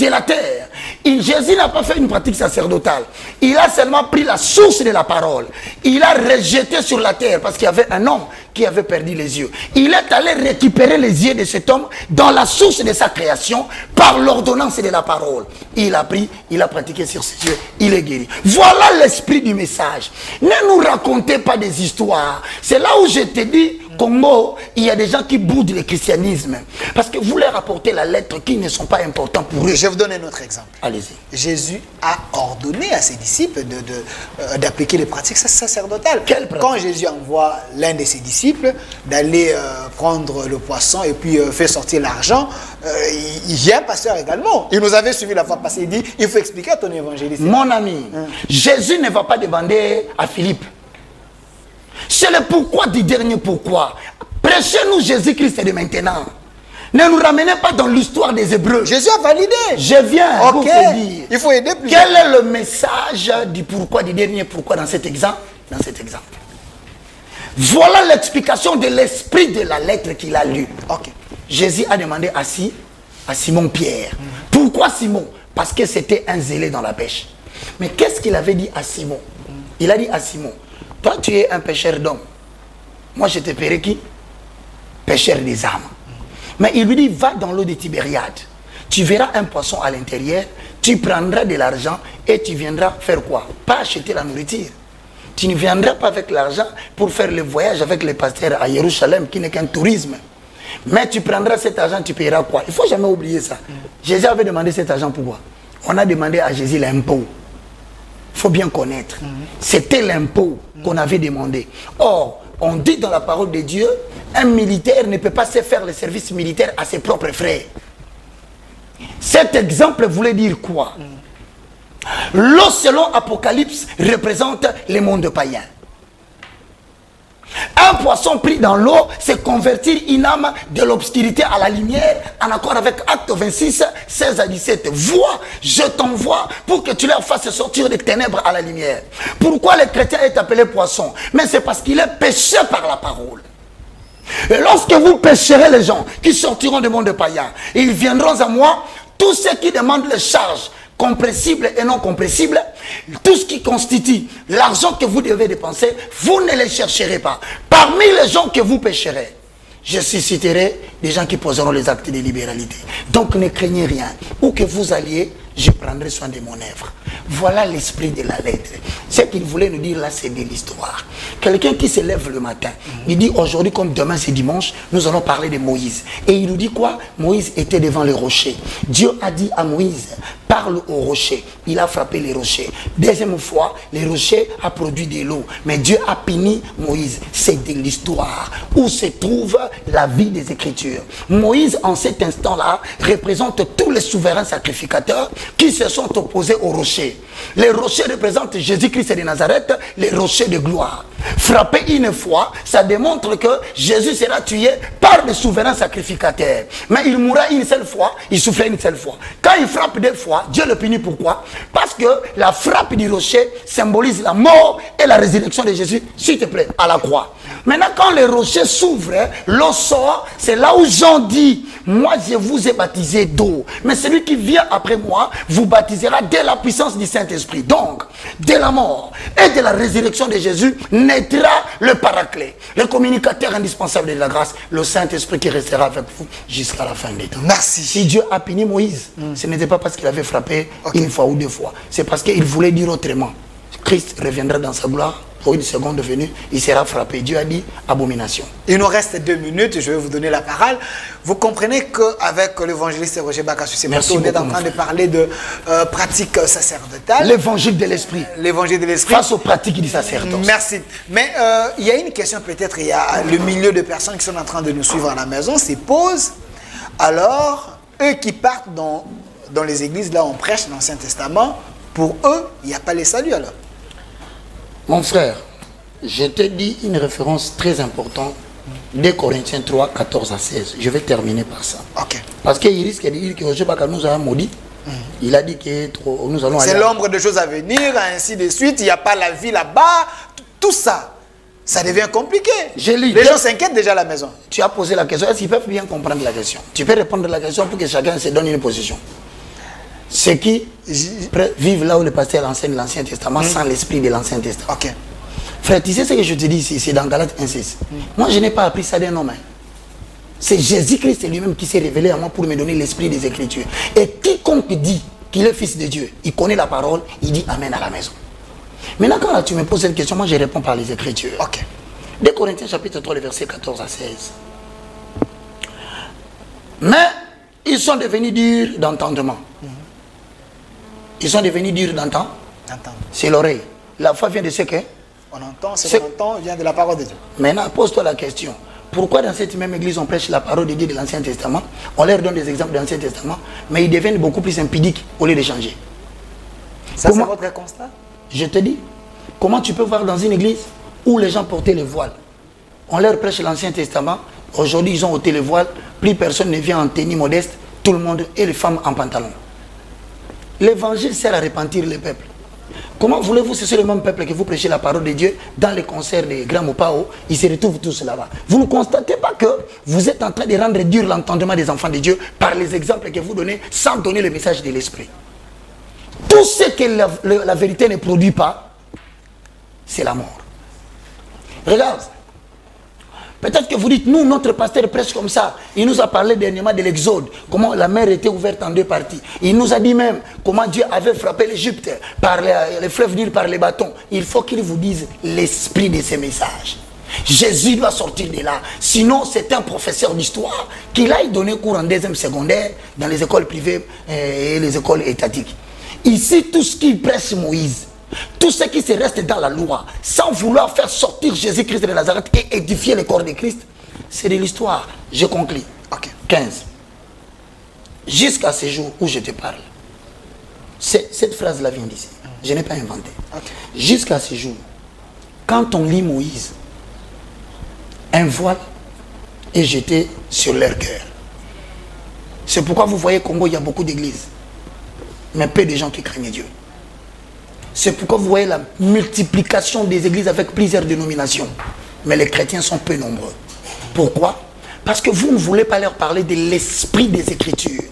la terre. Jésus n'a pas fait une pratique sacerdotale. Il a seulement pris la source de la parole. Il a rejeté sur la terre parce qu'il y avait un homme qui avait perdu les yeux. Il est allé récupérer les yeux de cet homme dans la source de sa création par l'ordonnance de la parole. Il a pris, il a pratiqué sur ses yeux, il est guéri. Voilà l'esprit du message. Ne nous racontez pas des histoires. C'est là où je te dis, Congo, il y a des gens qui boudent le christianisme. Parce que vous leur apportez la lettre qui ne sont pas importants pour eux. Je vais vous donner un autre exemple. Allez-y. Jésus a ordonné à ses disciples d'appliquer les pratiques sacerdotales. Quelle pratique? Quand Jésus envoie l'un de ses disciples d'aller prendre le poisson et puis faire sortir l'argent, il y a un pasteur également. Il nous avait suivi la fois passée. Il dit, il faut expliquer à ton évangéliste. Mon ami, Jésus ne va pas demander à Philippe. C'est le pourquoi du dernier pourquoi. Prêchez-nous Jésus-Christ de maintenant. Ne nous ramenez pas dans l'histoire des Hébreux. Jésus a validé. Je viens pour te dire. Il faut aider plus. Quel est le message du pourquoi, du dernier pourquoi dans cet exemple? Voilà l'explication de l'esprit de la lettre qu'il a lue. Jésus a demandé à Simon-Pierre. Pourquoi Simon? Parce que c'était un zélé dans la pêche. Mais qu'est-ce qu'il avait dit à Simon? Il a dit à Simon, toi tu es un pêcheur d'hommes. Moi je te paierai qui? Pêcheur des âmes. Mais il lui dit, va dans l'eau de Tibériade. Tu verras un poisson à l'intérieur, tu prendras de l'argent et tu viendras faire quoi? Pas acheter la nourriture. Tu ne viendras pas avec l'argent pour faire le voyage avec les pasteurs à Jérusalem, qui n'est qu'un tourisme. Mais tu prendras cet argent, tu paieras quoi? Il ne faut jamais oublier ça. Jésus avait demandé cet argent pourquoi? On a demandé à Jésus l'impôt. Il faut bien connaître. C'était l'impôt qu'on avait demandé. Or, on dit dans la parole de Dieu, un militaire ne peut pas se faire le service militaire à ses propres frères. Cet exemple voulait dire quoi? L'eau selon Apocalypse représente le monde païen. Un poisson pris dans l'eau, c'est convertir une âme de l'obscurité à la lumière, en accord avec Acte 26, 16 à 17. Vois, je t'envoie pour que tu leur fasses sortir des ténèbres à la lumière. Pourquoi le chrétien est appelé poisson? Mais c'est parce qu'il est péché par la parole. Et lorsque vous pécherez les gens qui sortiront du monde païen, ils viendront à moi, tous ceux qui demandent les charges compressibles et non compressibles, tout ce qui constitue l'argent que vous devez dépenser, vous ne les chercherez pas. Parmi les gens que vous pécherez, je susciterai des gens qui poseront les actes de libéralité. Donc ne craignez rien. Où que vous alliez, je prendrai soin de mon œuvre. Voilà l'esprit de la lettre. Ce qu'il voulait nous dire là, c'est de l'histoire. Quelqu'un qui se lève le matin, il dit aujourd'hui comme demain c'est dimanche, nous allons parler de Moïse. Et il nous dit quoi? Moïse était devant le rocher. Dieu a dit à Moïse, parle au rocher. Il a frappé les rochers. Deuxième fois, les rochers a produit de l'eau. Mais Dieu a puni Moïse. C'est de l'histoire où se trouve la vie des Écritures. Moïse, en cet instant-là, représente tous les souverains sacrificateurs qui se sont opposés aux rochers. Les rochers représentent Jésus-Christ de Nazareth, les rochers de gloire. Frapper une fois, ça démontre que Jésus sera tué par les souverains sacrificateurs. Mais il mourra une seule fois, il souffrait une seule fois. Quand il frappe deux fois, Dieu le punit. Pourquoi? Parce que la frappe du rocher symbolise la mort et la résurrection de Jésus, s'il te plaît, à la croix. Maintenant, quand le rocher s'ouvre, l'eau sort, c'est là où Jean dit, moi je vous ai baptisé d'eau, mais celui qui vient après moi vous baptisera dès la puissance du Saint-Esprit. Saint-Esprit. Donc, de la mort et de la résurrection de Jésus naîtra le Paraclet, le communicateur indispensable de la grâce, le Saint-Esprit qui restera avec vous jusqu'à la fin des temps. Merci. Si Dieu a puni Moïse, ce n'était pas parce qu'il avait frappé une fois ou deux fois. C'est parce qu'il voulait dire autrement. Christ reviendra dans sa gloire. Pour une seconde venue, il sera frappé. Dieu a dit abomination. Il nous reste 2 minutes, je vais vous donner la parole. Vous comprenez qu'avec l'évangéliste Roger Bakassus, on est en train de parler de pratiques sacerdotales. L'évangile de l'esprit. L'évangile de l'esprit. Face aux pratiques du sacerdoce. Merci. Mais il y a une question peut-être, il y a le milieu de personnes qui sont en train de nous suivre à la maison, c'est pose. Alors, eux qui partent dans les églises, là on prêche l'Ancien Testament, pour eux, il n'y a pas les saluts alors. Mon frère, je te dis une référence très importante, 2 Corinthiens 3, 14 à 16. Je vais terminer par ça. Ok. Parce qu'il risque de dire que Roger Baka nous a maudit. Il a dit que nous allons aller... C'est l'ombre de choses à venir, ainsi de suite. Il n'y a pas la vie là-bas. Tout ça, ça devient compliqué. Les gens s'inquiètent déjà à la maison. Tu as posé la question. Est-ce qu'ils peuvent bien comprendre la question? Tu peux répondre à la question pour que chacun se donne une position. Ceux qui vivent là où le pasteur enseigne l'Ancien Testament sans l'esprit de l'Ancien Testament. Ok. Frère, tu sais ce que je te dis ici, c'est dans Galates 1:6. Moi, je n'ai pas appris ça d'un homme. C'est Jésus-Christ lui-même qui s'est révélé à moi pour me donner l'esprit des Écritures. Et quiconque dit qu'il est fils de Dieu, il connaît la parole, il dit Amen à la maison. Maintenant, quand là, tu me poses cette question, moi, je réponds par les Écritures. Ok. 2 Corinthiens chapitre 3, les versets 14 à 16. Mais ils sont devenus durs d'entendement. Ils sont devenus durs d'entendre. C'est l'oreille. La foi vient de ce que on entend, ce qu'on entend vient de la parole de Dieu. Maintenant, pose-toi la question. Pourquoi dans cette même église on prêche la parole de Dieu de l'Ancien Testament? On leur donne des exemples de l'Ancien Testament, mais ils deviennent beaucoup plus impudiques au lieu de changer. Ça, c'est votre constat? Je te dis, comment tu peux voir dans une église où les gens portaient le voile? On leur prêche l'Ancien Testament. Aujourd'hui, ils ont ôté le voile. Plus personne ne vient en tenue modeste. Tout le monde et les femmes en pantalon. L'évangile sert à repentir le peuple. Comment voulez-vous que ce soit le même peuple que vous prêchez la parole de Dieu dans les concerts des grands Mopao, ils se retrouvent tous là-bas? Vous ne constatez pas que vous êtes en train de rendre dur l'entendement des enfants de Dieu par les exemples que vous donnez sans donner le message de l'esprit? Tout ce que la vérité ne produit pas, c'est la mort. Regarde. Peut-être que vous dites, nous, notre pasteur prêche comme ça. Il nous a parlé dernièrement de l'Exode, comment la mer était ouverte en 2 parties. Il nous a dit même comment Dieu avait frappé l'Égypte par les fleuves Nil, par les bâtons. Il faut qu'il vous dise l'esprit de ces messages. Jésus doit sortir de là. Sinon, c'est un professeur d'histoire qui aille donner cours en 2e secondaire dans les écoles privées et les écoles étatiques. Ici, tout ce qui prêche Moïse, tout ce qui se reste dans la loi, sans vouloir faire sortir Jésus-Christ de Nazareth et édifier le corps de Christ, c'est de l'histoire. Je conclue. Okay. 15. Jusqu'à ce jour où je te parle. Cette phrase-là vient d'ici. Je n'ai pas inventé. Okay. Jusqu'à ce jour, quand on lit Moïse, un voile est jeté sur leur cœur. C'est pourquoi vous voyez au Congo, il y a beaucoup d'églises, mais peu de gens qui craignent Dieu. C'est pourquoi vous voyez la multiplication des églises avec plusieurs dénominations. Mais les chrétiens sont peu nombreux. Pourquoi? Parce que vous ne voulez pas leur parler de l'esprit des Écritures.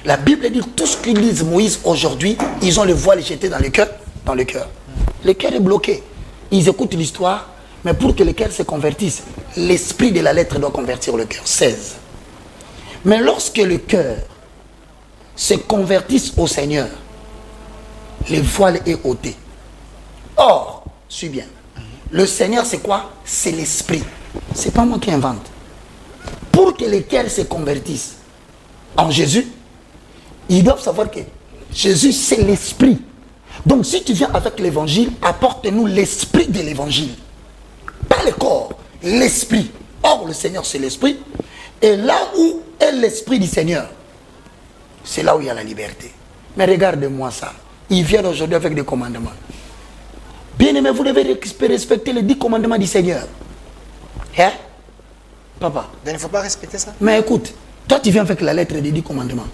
La Bible dit tout ce qu'ils disent Moïse aujourd'hui, ils ont le voile jeté dans le cœur. Dans le cœur. Le cœur est bloqué. Ils écoutent l'histoire, mais pour que le cœur se convertisse, l'esprit de la lettre doit convertir le cœur. 16. Mais lorsque le cœur se convertisse au Seigneur, le voile est ôté. Or, suis bien. Le Seigneur, c'est quoi? C'est l'esprit. C'est pas moi qui invente. Pour que les cœurs se convertissent en Jésus, ils doivent savoir que Jésus, c'est l'esprit. Donc, si tu viens avec l'évangile, apporte-nous l'esprit de l'évangile. Pas le corps, l'esprit. Or, le Seigneur, c'est l'esprit. Et là où est l'esprit du Seigneur, c'est là où il y a la liberté. Mais regarde-moi ça. Ils viennent aujourd'hui avec des commandements. Bien aimé, vous devez respecter les 10 commandements du Seigneur. Hein? Papa. Il ne faut pas respecter ça. Mais écoute, toi tu viens avec la lettre des 10 commandements.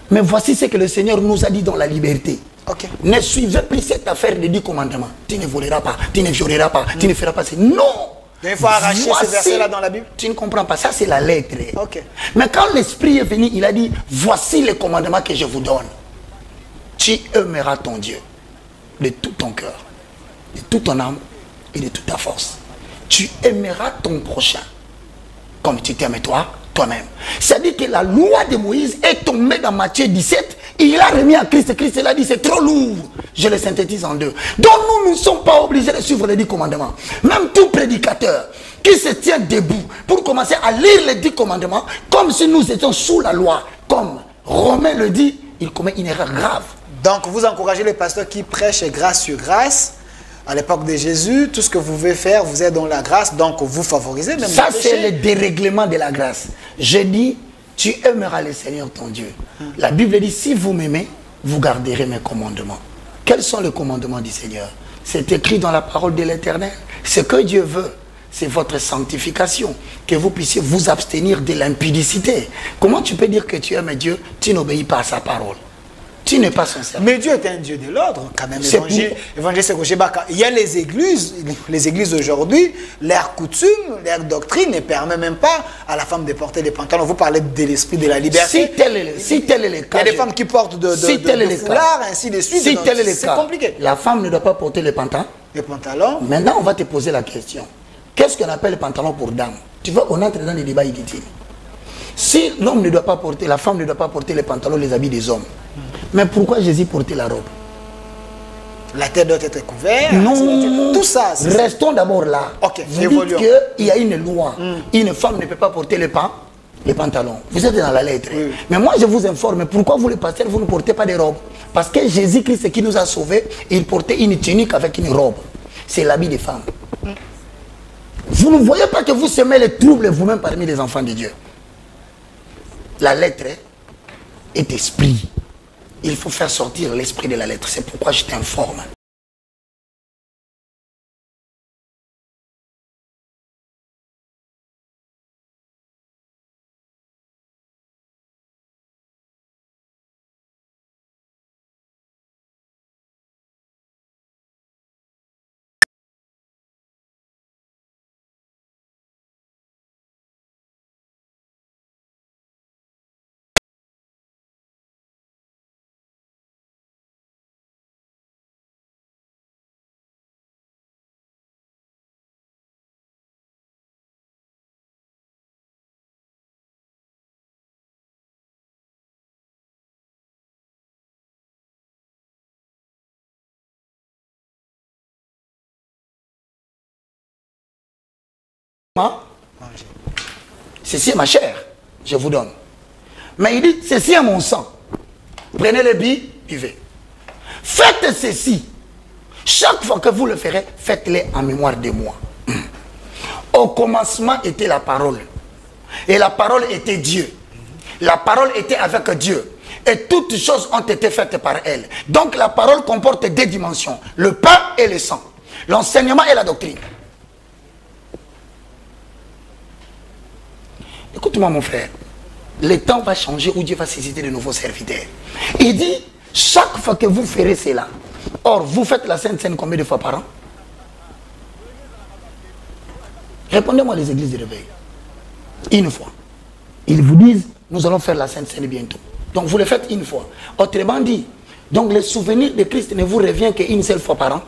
Mais voici ce que le Seigneur nous a dit dans la liberté. Okay. Ne suivez plus cette affaire des 10 commandements. Tu ne voleras pas, tu ne violeras pas, tu ne feras pas ça. Non! Il faut arracher ce verset-là dans la Bible. Tu ne comprends pas, ça c'est la lettre. Okay. Mais quand l'Esprit est venu, il a dit, voici les commandements que je vous donne. tu aimeras ton Dieu de tout ton cœur, de toute ton âme et de toute ta force. Tu aimeras ton prochain comme tu t'aimes toi-même. C'est-à-dire que la loi de Moïse est tombée dans Matthieu 17 et il a remis à Christ. Christ l'a dit, c'est trop lourd. Je le synthétise en deux. Donc nous ne sommes pas obligés de suivre les 10 commandements. Même tout prédicateur qui se tient debout pour commencer à lire les 10 commandements, comme si nous étions sous la loi, comme Romain le dit, il commet une erreur grave. Donc vous encouragez les pasteurs qui prêchent grâce sur grâce. À l'époque de Jésus, tout ce que vous pouvez faire, vous êtes dans la grâce, donc vous favorisez même. Ça, c'est le dérèglement de la grâce. Je dis, tu aimeras le Seigneur ton Dieu. La Bible dit, si vous m'aimez, vous garderez mes commandements. Quels sont les commandements du Seigneur? C'est écrit dans la parole de l'Éternel. Ce que Dieu veut, c'est votre sanctification, que vous puissiez vous abstenir de l'impudicité. Comment tu peux dire que tu aimes Dieu, tu n'obéis pas à sa parole? Tu n'es pas sincère. Mais Dieu est un Dieu de l'ordre, quand même. Évangile Sekouchebaka. Il y a les églises aujourd'hui, leur coutume, leur doctrine ne permet même pas à la femme de porter des pantalons. Vous parlez de l'esprit de la liberté. Si tel est le cas. Il y a des femmes qui portent de foulards, ainsi de suite. Si tel est le cas, c'est compliqué. La femme ne doit pas porter les pantalons. Les pantalons. Maintenant, on va te poser la question. Qu'est-ce qu'on appelle les pantalons pour dames? Tu vois, on entre dans les débats inutiles. Si l'homme ne doit pas porter, la femme ne doit pas porter les pantalons, les habits des hommes. Mais pourquoi Jésus portait la robe? La tête doit être couverte. Non. Tout ça. Restons d'abord là. Ok, vous dites qu'il y a une loi. Une femme ne peut pas porter les pantalons. Vous êtes dans la lettre. Oui. Mais moi, je vous informe. Pourquoi vous, les pasteurs, vous ne portez pas des robes? Parce que Jésus-Christ, qui nous a sauvés, il portait une tunique avec une robe. C'est l'habit des femmes. Vous ne voyez pas que vous semez les troubles vous-même parmi les enfants de Dieu. La lettre est esprit. Il faut faire sortir l'esprit de la lettre. C'est pourquoi je t'informe. Ceci est ma chair, je vous donne. Mais il dit, ceci est mon sang. Prenez le billes, buvez. Faites ceci. Chaque fois que vous le ferez, faites-le en mémoire de moi. Au commencement était la parole. Et la parole était Dieu. La parole était avec Dieu. Et toutes choses ont été faites par elle. Donc la parole comporte 2 dimensions. Le pain et le sang. L'enseignement et la doctrine. Écoute-moi mon frère, le temps va changer où Dieu va susciter de nouveaux serviteurs. Il dit, chaque fois que vous ferez cela, or vous faites la Sainte Seine combien de fois par an? Répondez-moi les églises de réveil. Une fois. Ils vous disent, nous allons faire la Sainte Seine bientôt. Donc vous le faites une fois. Autrement dit, donc le souvenir de Christ ne vous revient qu'une seule fois par an.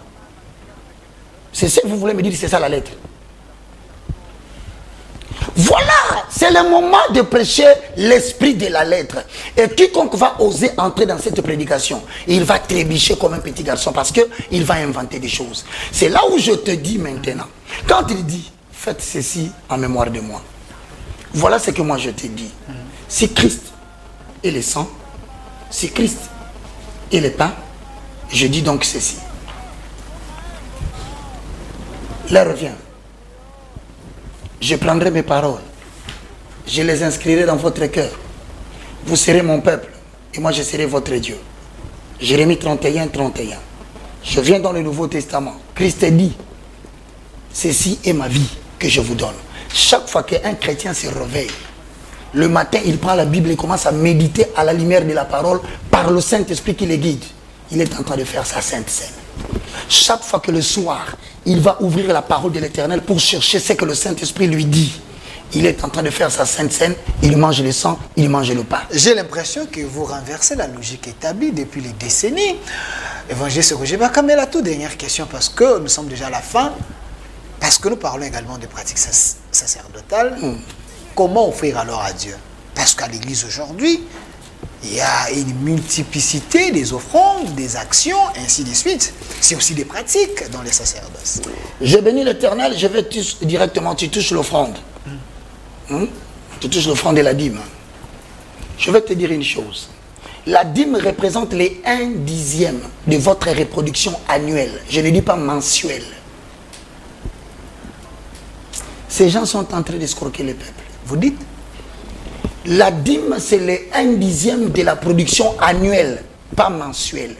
C'est ce que vous voulez me dire, c'est ça la lettre. Voilà, c'est le moment de prêcher l'esprit de la lettre. Et quiconque va oser entrer dans cette prédication, il va trébucher comme un petit garçon parce qu'il va inventer des choses. C'est là où je te dis maintenant, quand il dit, faites ceci en mémoire de moi. Voilà ce que moi je te dis. Si Christ est le sang, si Christ est le pain, je dis donc ceci. L'heure vient. Je prendrai mes paroles. Je les inscrirai dans votre cœur. Vous serez mon peuple. Et moi, je serai votre Dieu. Jérémie 31, 31. Je viens dans le Nouveau Testament. Christ dit, ceci est ma vie que je vous donne. Chaque fois qu'un chrétien se réveille, le matin, il prend la Bible et commence à méditer à la lumière de la parole par le Saint-Esprit qui le guide. Il est en train de faire sa Sainte Seine. Chaque fois que le soir, il va ouvrir la parole de l'Éternel pour chercher ce que le Saint-Esprit lui dit. il est en train de faire sa sainte scène, il mange le sang, il mange le pain. J'ai l'impression que vous renversez la logique établie depuis les décennies. Évangéliste Roger Bakame, la toute dernière question, parce que nous sommes déjà à la fin, parce que nous parlons également des pratiques sacerdotales. Comment offrir alors à Dieu? Parce qu'à l'église aujourd'hui, il y a une multiplicité des offrandes, des actions, ainsi de suite. C'est aussi des pratiques dans les sacerdoces. Je bénis l'Éternel, je vais directement, tu touches l'offrande. Tu touches l'offrande et la dîme. Je vais te dire une chose. La dîme représente les 1/10 de votre reproduction annuelle. Je ne dis pas mensuelle. Ces gens sont en train d'escroquer le peuple. Vous dites? La dîme, c'est les 1/10 de la production annuelle, pas mensuelle.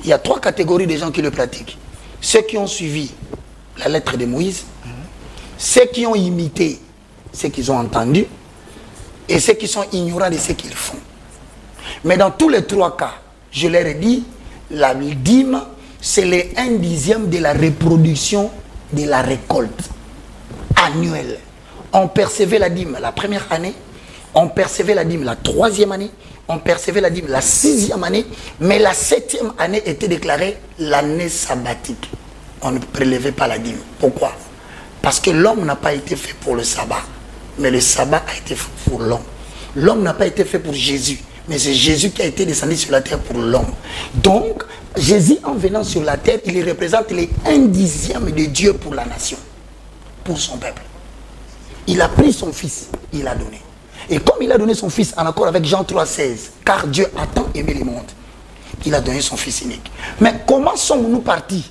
Il y a 3 catégories de gens qui le pratiquent. Ceux qui ont suivi la lettre de Moïse, ceux qui ont imité ce qu'ils ont entendu, et ceux qui sont ignorants de ce qu'ils font. Mais dans tous les 3 cas, je leur ai dit, la dîme, c'est les 1/10 de la reproduction de la récolte annuelle. On percevait la dîme la première année, on percevait la dîme la 3e année, on percevait la dîme la 6e année, mais la 7e année était déclarée l'année sabbatique. On ne prélevait pas la dîme. Pourquoi? Parce que l'homme n'a pas été fait pour le sabbat, mais le sabbat a été fait pour l'homme. L'homme n'a pas été fait pour Jésus, mais c'est Jésus qui a été descendu sur la terre pour l'homme. Donc, Jésus, en venant sur la terre, il représente les 1/10 de Dieu pour la nation, pour son peuple. Il a pris son fils, il a donné. Et comme il a donné son fils en accord avec Jean 3,16, car Dieu a tant aimé le monde, il a donné son fils unique. Mais comment sommes-nous partis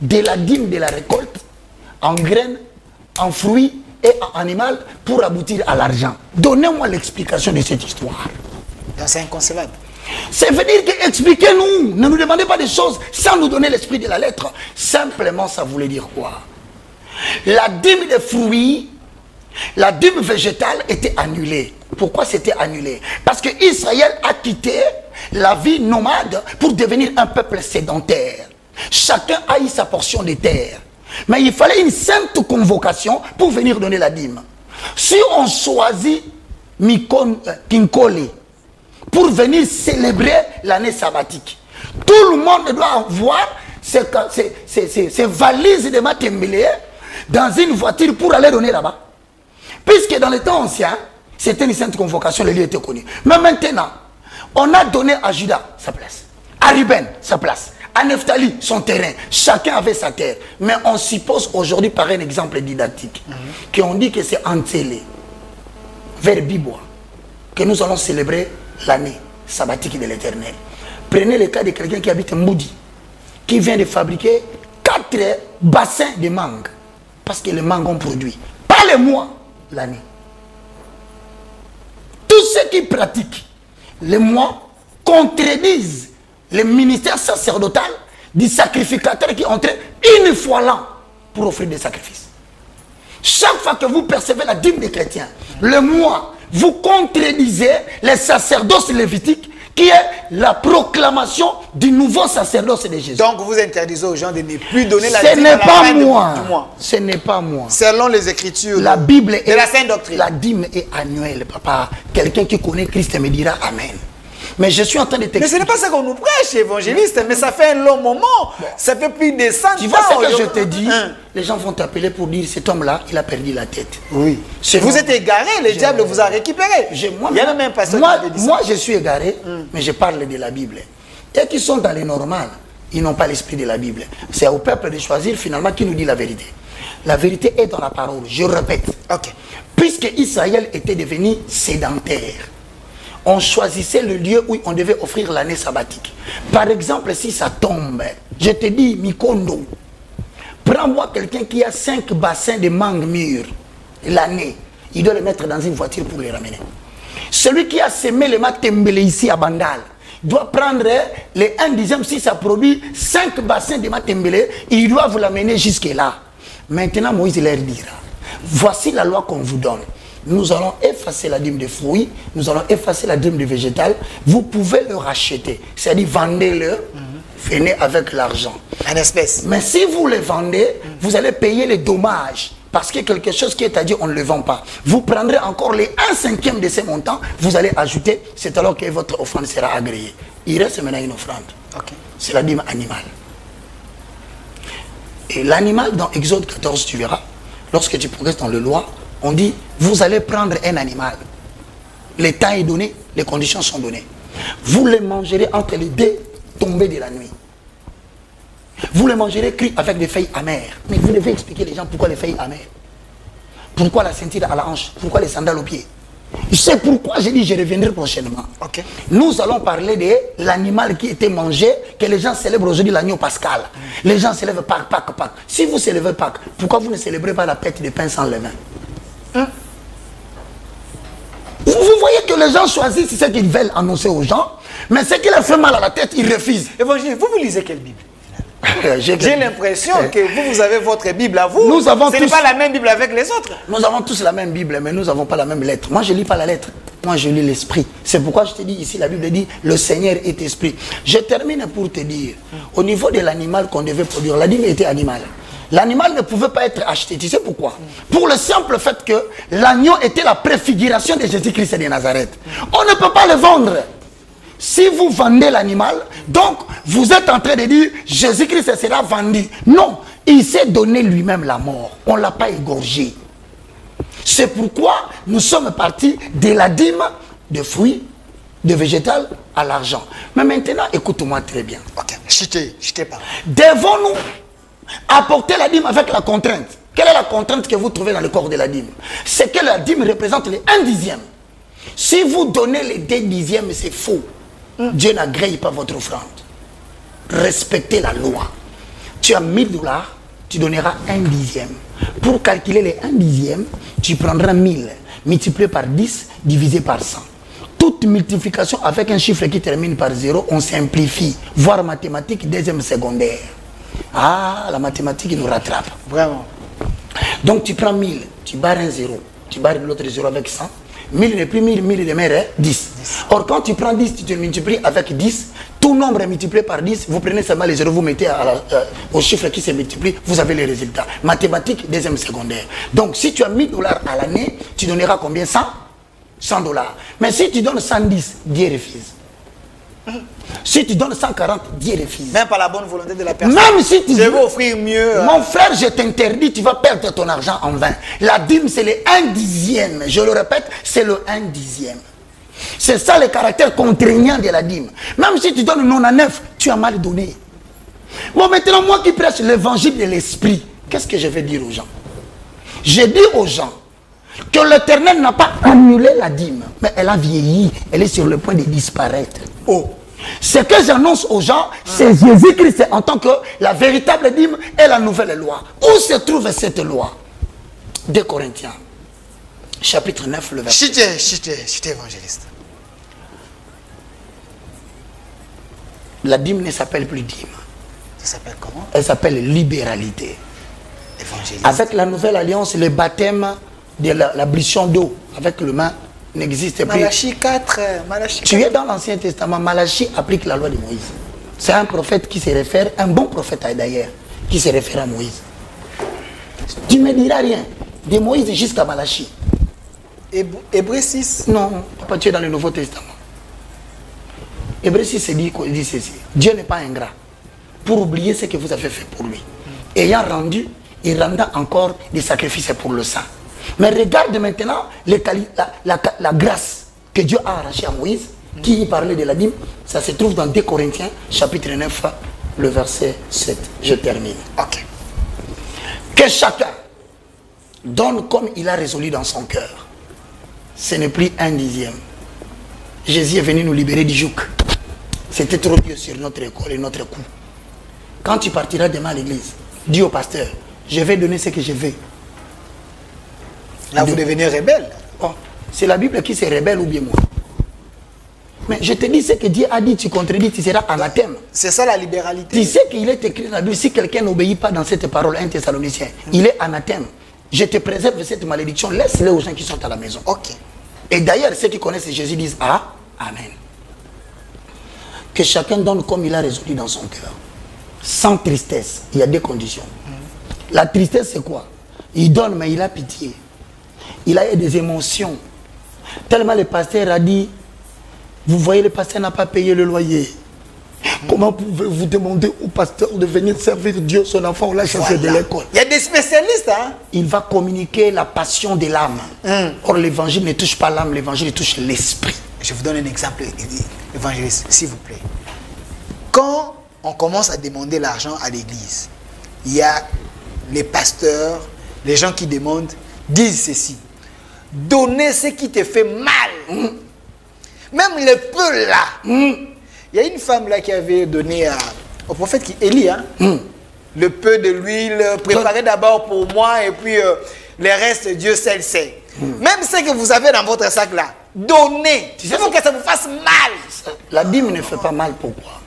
de la dîme de la récolte, en graines, en fruits et en animal, pour aboutir à l'argent? Donnez-moi l'explication de cette histoire. C'est inconcevable. Ça veut dire que expliquez-nous. Ne nous demandez pas des choses sans nous donner l'esprit de la lettre. Simplement, ça voulait dire quoi? La dîme des fruits, la dîme végétale était annulée. Pourquoi c'était annulé? Parce que Israël a quitté la vie nomade pour devenir un peuple sédentaire. Chacun a eu sa portion de terre. Mais il fallait une sainte convocation pour venir donner la dîme. Si on choisit Kinkole pour venir célébrer l'année sabbatique, tout le monde doit avoir ses valises de matembele dans une voiture pour aller donner là-bas. Puisque dans les temps anciens, c'était une sainte convocation, les lieux étaient connus. Mais maintenant, on a donné à Judas sa place, à Ruben sa place, à Nephtali son terrain. Chacun avait sa terre. Mais on suppose aujourd'hui, par un exemple didactique, qu'on dit que c'est Antélé, vers Bibois, que nous allons célébrer l'année sabbatique de l'Éternel. Prenez le cas de quelqu'un qui habite Moudi, qui vient de fabriquer 4 bassins de mangue, parce que les mangues ont produit. Pas les mois, l'année. Tous ceux qui pratiquent les mois contredisent le ministère sacerdotal du sacrificateur qui entre une fois l'an pour offrir des sacrifices. Chaque fois que vous percevez la dîme des chrétiens, le mois, vous contredisez les sacerdoces lévitiques qui est la proclamation du nouveau sacerdoce de Jésus. Donc vous interdisez aux gens de ne plus donner la dîme. Ce n'est pas moi. Ce n'est pas moi. Selon les Écritures. La Bible et la Sainte Doctrine. La dîme est annuelle, papa. Quelqu'un qui connaît Christ me dira Amen. Mais je suis en train de t'expliquer. Mais ce n'est pas ça qu'on nous prêche, évangéliste. Mais ça fait un long moment. Bon. Ça fait plus de 100 ans. Tu vois ce que je te dis? Les gens vont t'appeler pour dire cet homme-là, il a perdu la tête. Oui. Vous êtes égaré, le diable vous a récupéré. Il y a même un pasteur qui avait dit ça. Moi, je suis égaré, mais je parle de la Bible. Et qui sont dans les normales, ils n'ont pas l'esprit de la Bible. C'est au peuple de choisir finalement qui nous dit la vérité. La vérité est dans la parole, je répète. Ok. Puisque Israël était devenu sédentaire, on choisissait le lieu où on devait offrir l'année sabbatique. Par exemple, si ça tombe, je te dis, Mikondo, prends-moi quelqu'un qui a 5 bassins de mangue mûres l'année. Il doit les mettre dans une voiture pour les ramener. Celui qui a semé le matembele ici à Bandal doit prendre les 1/10 si ça produit 5 bassins de matembele. Il doit vous l'amener jusque là. Maintenant, Moïse leur dira, voici la loi qu'on vous donne. Nous allons effacer la dîme de fruits, nous allons effacer la dîme de végétal. Vous pouvez le racheter, c'est-à-dire vendez-le, venez avec l'argent. En espèces. Mais si vous le vendez, vous allez payer les dommages. Parce que quelque chose qui est à dire, on ne le vend pas. Vous prendrez encore les 1/5 de ces montants, vous allez ajouter, c'est alors que votre offrande sera agréée. Il reste maintenant une offrande. Okay. C'est la dîme animale. Et l'animal, dans Exode 14, tu verras, lorsque tu progresses dans le loi, on dit, vous allez prendre un animal. Le temps est donné, les conditions sont données. Vous le mangerez entre les deux tombées de la nuit. Vous le mangerez cuit avec des feuilles amères. Mais vous devez expliquer les gens pourquoi les feuilles amères. Pourquoi la ceinture à la hanche. Pourquoi les sandales aux pieds. C'est pourquoi j'ai dit je reviendrai prochainement. Okay. Nous allons parler de l'animal qui était mangé, que les gens célèbrent aujourd'hui l'agneau pascal. Les gens célèbrent Pâques. Si vous célébrez Pâques, pourquoi vous ne célébrez pas la fête des pains sans levain? Vous voyez que les gens choisissent ce qu'ils veulent annoncer aux gens, mais ce qui leur fait mal à la tête, ils refusent. Évangile, vous lisez quelle Bible? J'ai l'impression que vous avez votre Bible à vous. Ce n'est pas la même Bible avec les autres. Nous avons tous la même Bible, mais nous n'avons pas la même lettre. Moi, je ne lis pas la lettre. Moi, je lis l'esprit. C'est pourquoi je te dis ici, la Bible dit, le Seigneur est esprit. Je termine pour te dire, au niveau de l'animal qu'on devait produire, la dîme était animale. L'animal ne pouvait pas être acheté. Tu sais pourquoi? Pour le simple fait que l'agneau était la préfiguration de Jésus-Christ de Nazareth. On ne peut pas le vendre. Si vous vendez l'animal, donc vous êtes en train de dire Jésus-Christ sera vendu. Non, il s'est donné lui-même la mort. On ne l'a pas égorgé. C'est pourquoi nous sommes partis de la dîme de fruits, de végétal à l'argent. Mais maintenant, écoute-moi très bien. Ok, je t'ai parlé. Devons-nous apporter la dîme avec la contrainte? Quelle est la contrainte que vous trouvez dans le corps de la dîme? C'est que la dîme représente les 1/10. Si vous donnez les 2/10, c'est faux. Dieu n'agrée pas votre offrande. Respectez la loi. Tu as 1000 $, tu donneras 1/10. Pour calculer les 1/10, tu prendras 1000 multiplié par 10 divisé par 100. Toute multiplication avec un chiffre qui termine par 0, on simplifie. Voire mathématiques, deuxième secondaire. Ah, la mathématique nous rattrape. Vraiment. Donc tu prends 1000, tu barres un 0, tu barres l'autre 0 avec 100. 1000 n'est plus 1000, 1000 de mer est 10. Or, quand tu prends 10, tu te multiplies avec 10. Tout nombre est multiplié par 10. Vous prenez seulement les zéros, vous mettez au chiffre qui se multiplie, vous avez les résultats. Mathématiques, deuxième secondaire. Donc, si tu as 1000 $ à l'année, tu donneras combien? 100 $. Mais si tu donnes 110, Dieu refuse. Si tu donnes 140, Dieu refuse. Même par la bonne volonté de la personne. Même si tu je vais offrir mieux. Mon frère, je t'interdis, tu vas perdre ton argent en vain. La dîme, c'est le 1/10. Je le répète, c'est le 1/10. C'est ça le caractère contraignant de la dîme. Même si tu donnes 99, tu as mal donné. Bon, maintenant, moi qui prêche l'évangile de l'esprit, qu'est-ce que je vais dire aux gens? Je dis aux gens que l'Éternel n'a pas annulé la dîme, mais elle a vieilli, elle est sur le point de disparaître. Oh. Ce que j'annonce aux gens, c'est Jésus-Christ en tant que la véritable dîme et la nouvelle loi. Où se trouve cette loi? 2 Corinthiens, chapitre 9, le verset. Chité évangéliste. La dîme ne s'appelle plus dîme. Ça s'appelle comment? Elle s'appelle libéralité. Évangéliste. Avec la nouvelle alliance, le baptême de l'ablution d'eau avec le main n'existe plus. Malachie 4. Tu es dans l'Ancien Testament. Malachie applique la loi de Moïse. C'est un prophète qui se réfère, un bon prophète d'ailleurs, qui se réfère à Moïse. Tu ne me diras rien. De Moïse jusqu'à Malachie. Hébreux 6. Non, papa, tu es dans le Nouveau Testament. Hébreux 6 dit ceci. Dieu n'est pas ingrat pour oublier ce que vous avez fait pour lui. Ayant rendu, il rendra encore des sacrifices pour le sang. Mais regarde maintenant la grâce que Dieu a arrachée à Moïse, qui y parlait de la dîme. Ça se trouve dans 2 Corinthiens, chapitre 9, le verset 7. Je termine. Ok. Que chacun donne comme il a résolu dans son cœur. Ce n'est plus 1/10. Jésus est venu nous libérer du joug. C'était trop dur sur notre école et notre cou. Quand tu partiras demain à l'église, dis au pasteur, je vais donner ce que je veux. Là, vous devenez rebelle. Oh, c'est la Bible qui se rebelle ou bien moi? Mais je te dis ce que Dieu a dit, tu contredis, tu seras anathème. C'est ça la libéralité. Tu sais qu'il est écrit dans la Bible, si quelqu'un n'obéit pas dans cette parole, 1 Thessaloniciens, il est anathème. Je te préserve de cette malédiction, laisse-le aux gens qui sont à la maison. Ok. Et d'ailleurs, ceux qui connaissent Jésus disent ah, Amen. Que chacun donne comme il a résolu dans son cœur. Sans tristesse. Il y a 2 conditions. La tristesse, c'est quoi? Il donne, mais il a pitié. Il a eu des émotions. Tellement le pasteur a dit, vous voyez, le pasteur n'a pas payé le loyer. Comment pouvez-vous demander au pasteur de venir servir Dieu, son enfant, on l'a chassé de l'école? Il y a des spécialistes, hein? Il va communiquer la passion de l'âme. Or, l'évangile ne touche pas l'âme, l'évangile touche l'esprit. Je vous donne un exemple, évangéliste, s'il vous plaît. Quand on commence à demander l'argent à l'église, il y a les pasteurs, les gens qui demandent, disent ceci. Donner ce qui te fait mal. Même le peu là. Il y a une femme là qui avait donné au prophète Élie, hein, le peu de l'huile, préparé d'abord pour moi et puis le reste, Dieu seul sait. Même ce que vous avez dans votre sac là, donnez. Il faut que ça vous fasse mal. La dîme ne fait pas mal, pourquoi?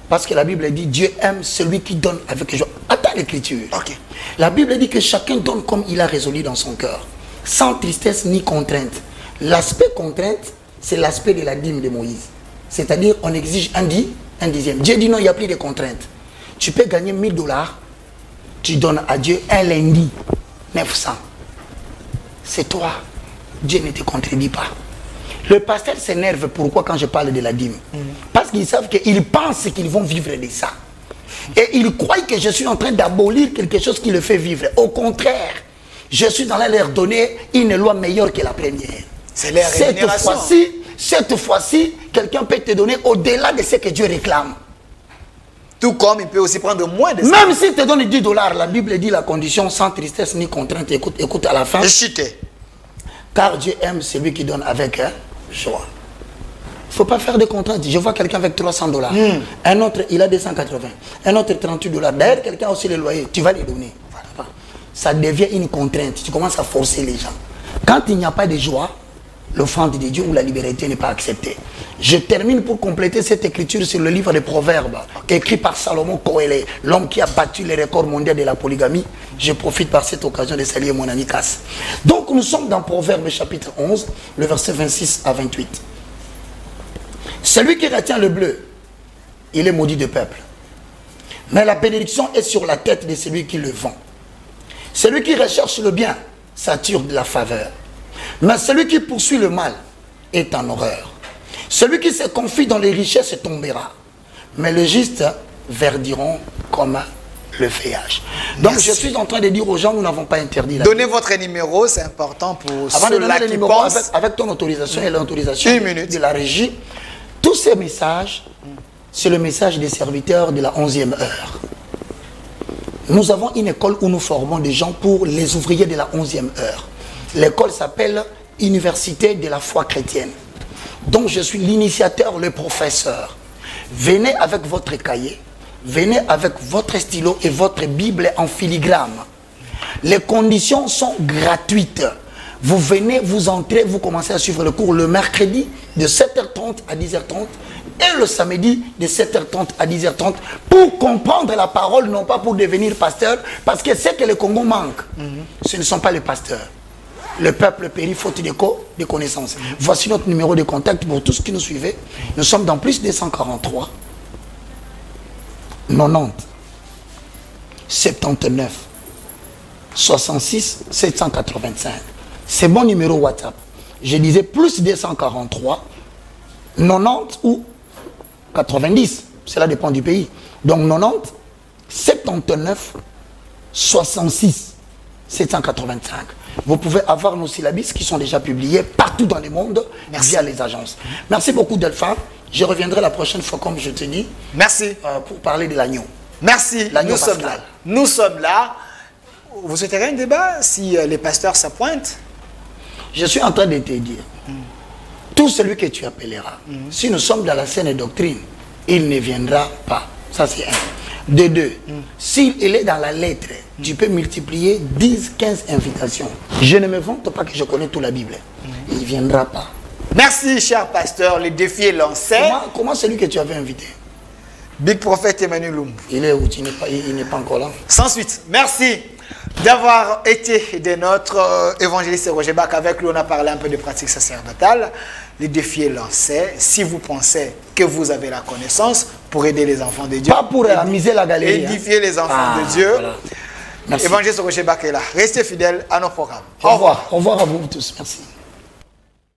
Parce que la Bible dit Dieu aime celui qui donne avec joie. Attends l'écriture. Okay. La Bible dit que chacun donne comme il a résolu dans son cœur, sans tristesse ni contrainte. L'aspect contrainte, c'est l'aspect de la dîme de Moïse. C'est-à-dire, on exige un dixième. Dieu dit non, il n'y a plus de contraintes. Tu peux gagner 1000 $, tu donnes à Dieu un lundi, 900. C'est toi. Dieu ne te contredit pas. Le pasteur s'énerve pourquoi quand je parle de la dîme? Parce qu'ils savent qu'ils pensent qu'ils vont vivre de ça. Et ils croient que je suis en train d'abolir quelque chose qui le fait vivre. Au contraire, je suis dans leur donner une loi meilleure que la première. C'est leur rémunération. Cette fois-ci, quelqu'un peut te donner au-delà de ce que Dieu réclame. Tout comme il peut aussi prendre moins de ça. Même s'il te donne 10 $, la Bible dit la condition sans tristesse ni contrainte. Écoute à la fin. Car Dieu aime celui qui donne avec joie. Il ne faut pas faire de contraintes. Je vois quelqu'un avec 300 $. Un autre, il a 280. Un autre, 38 $. D'ailleurs, quelqu'un a aussi le loyer. Tu vas les donner. Voilà. Ça devient une contrainte. Tu commences à forcer les gens. Quand il n'y a pas de joie, l'offrande de Dieu ou la liberté n'est pas acceptée. Je termine pour compléter cette écriture sur le livre des Proverbes, écrit par Salomon Koélé, l'homme qui a battu les records mondiaux de la polygamie. Je profite par cette occasion de saluer mon ami Cass. Donc nous sommes dans Proverbes chapitre 11, le verset 26 à 28. Celui qui retient le bleu, il est maudit de peuple. Mais la bénédiction est sur la tête de celui qui le vend. Celui qui recherche le bien s'attire de la faveur. Mais celui qui poursuit le mal est en horreur. Celui qui se confie dans les richesses tombera. Mais les justes verdiront comme le feuillage. Donc je suis en train de dire aux gens, nous n'avons pas interdit la Donnez votre numéro, c'est important pour ceux-là qui pensent. Avec ton autorisation et l'autorisation de la régie, tous ces messages, c'est le message des serviteurs de la 11e heure. Nous avons une école où nous formons des gens pour les ouvriers de la 11e heure. L'école s'appelle Université de la foi chrétienne. Donc je suis l'initiateur, le professeur. Venez avec votre cahier, venez avec votre stylo et votre Bible en filigrane. Les conditions sont gratuites. Vous venez, vous entrez, vous commencez à suivre le cours le mercredi de 7h30 à 10h30 et le samedi de 7h30 à 10h30 pour comprendre la parole, non pas pour devenir pasteur, parce que c'est que le Congo manque. Ce ne sont pas les pasteurs. Le peuple périt faute de connaissances. Voici notre numéro de contact pour tous qui nous suivez. Nous sommes dans plus 243 90 79 66 785. C'est mon numéro WhatsApp. Je disais plus 243 90 ou 90. Cela dépend du pays. Donc 90 79 66 785. Vous pouvez avoir nos syllabus qui sont déjà publiés partout dans le monde via les agences. Merci beaucoup Delphin. Je reviendrai la prochaine fois comme je te dis. Merci. Pour parler de l'agneau. Merci. Nous sommes là. Nous sommes là. Vous souhaiterez un débat si les pasteurs s'appointent? Je suis en train de te dire. Tout celui que tu appelleras, si nous sommes dans la saine doctrine, il ne viendra pas. Ça c'est un. De deux, s'il est dans la lettre, tu peux multiplier 10, 15 invitations. Je ne me vante pas que je connais toute la Bible. Il ne viendra pas. Merci, cher pasteur. Le défi est lancé. Comment celui que tu avais invité? Big Prophète Emmanuel Lumbu. Il est où? Il n'est pas encore là. Sans suite. Merci d'avoir été de notre évangéliste Roger Bach. Avec lui, on a parlé un peu de pratique sacerdotale. Le défi est lancé. Si vous pensez que vous avez la connaissance pour aider les enfants de Dieu. Pas pour amuser la galerie. Édifier les enfants de Dieu. Voilà. Merci. Évangéliste Roger Bakela. Restez fidèles à nos programmes. Au revoir. Au revoir à vous tous. Merci.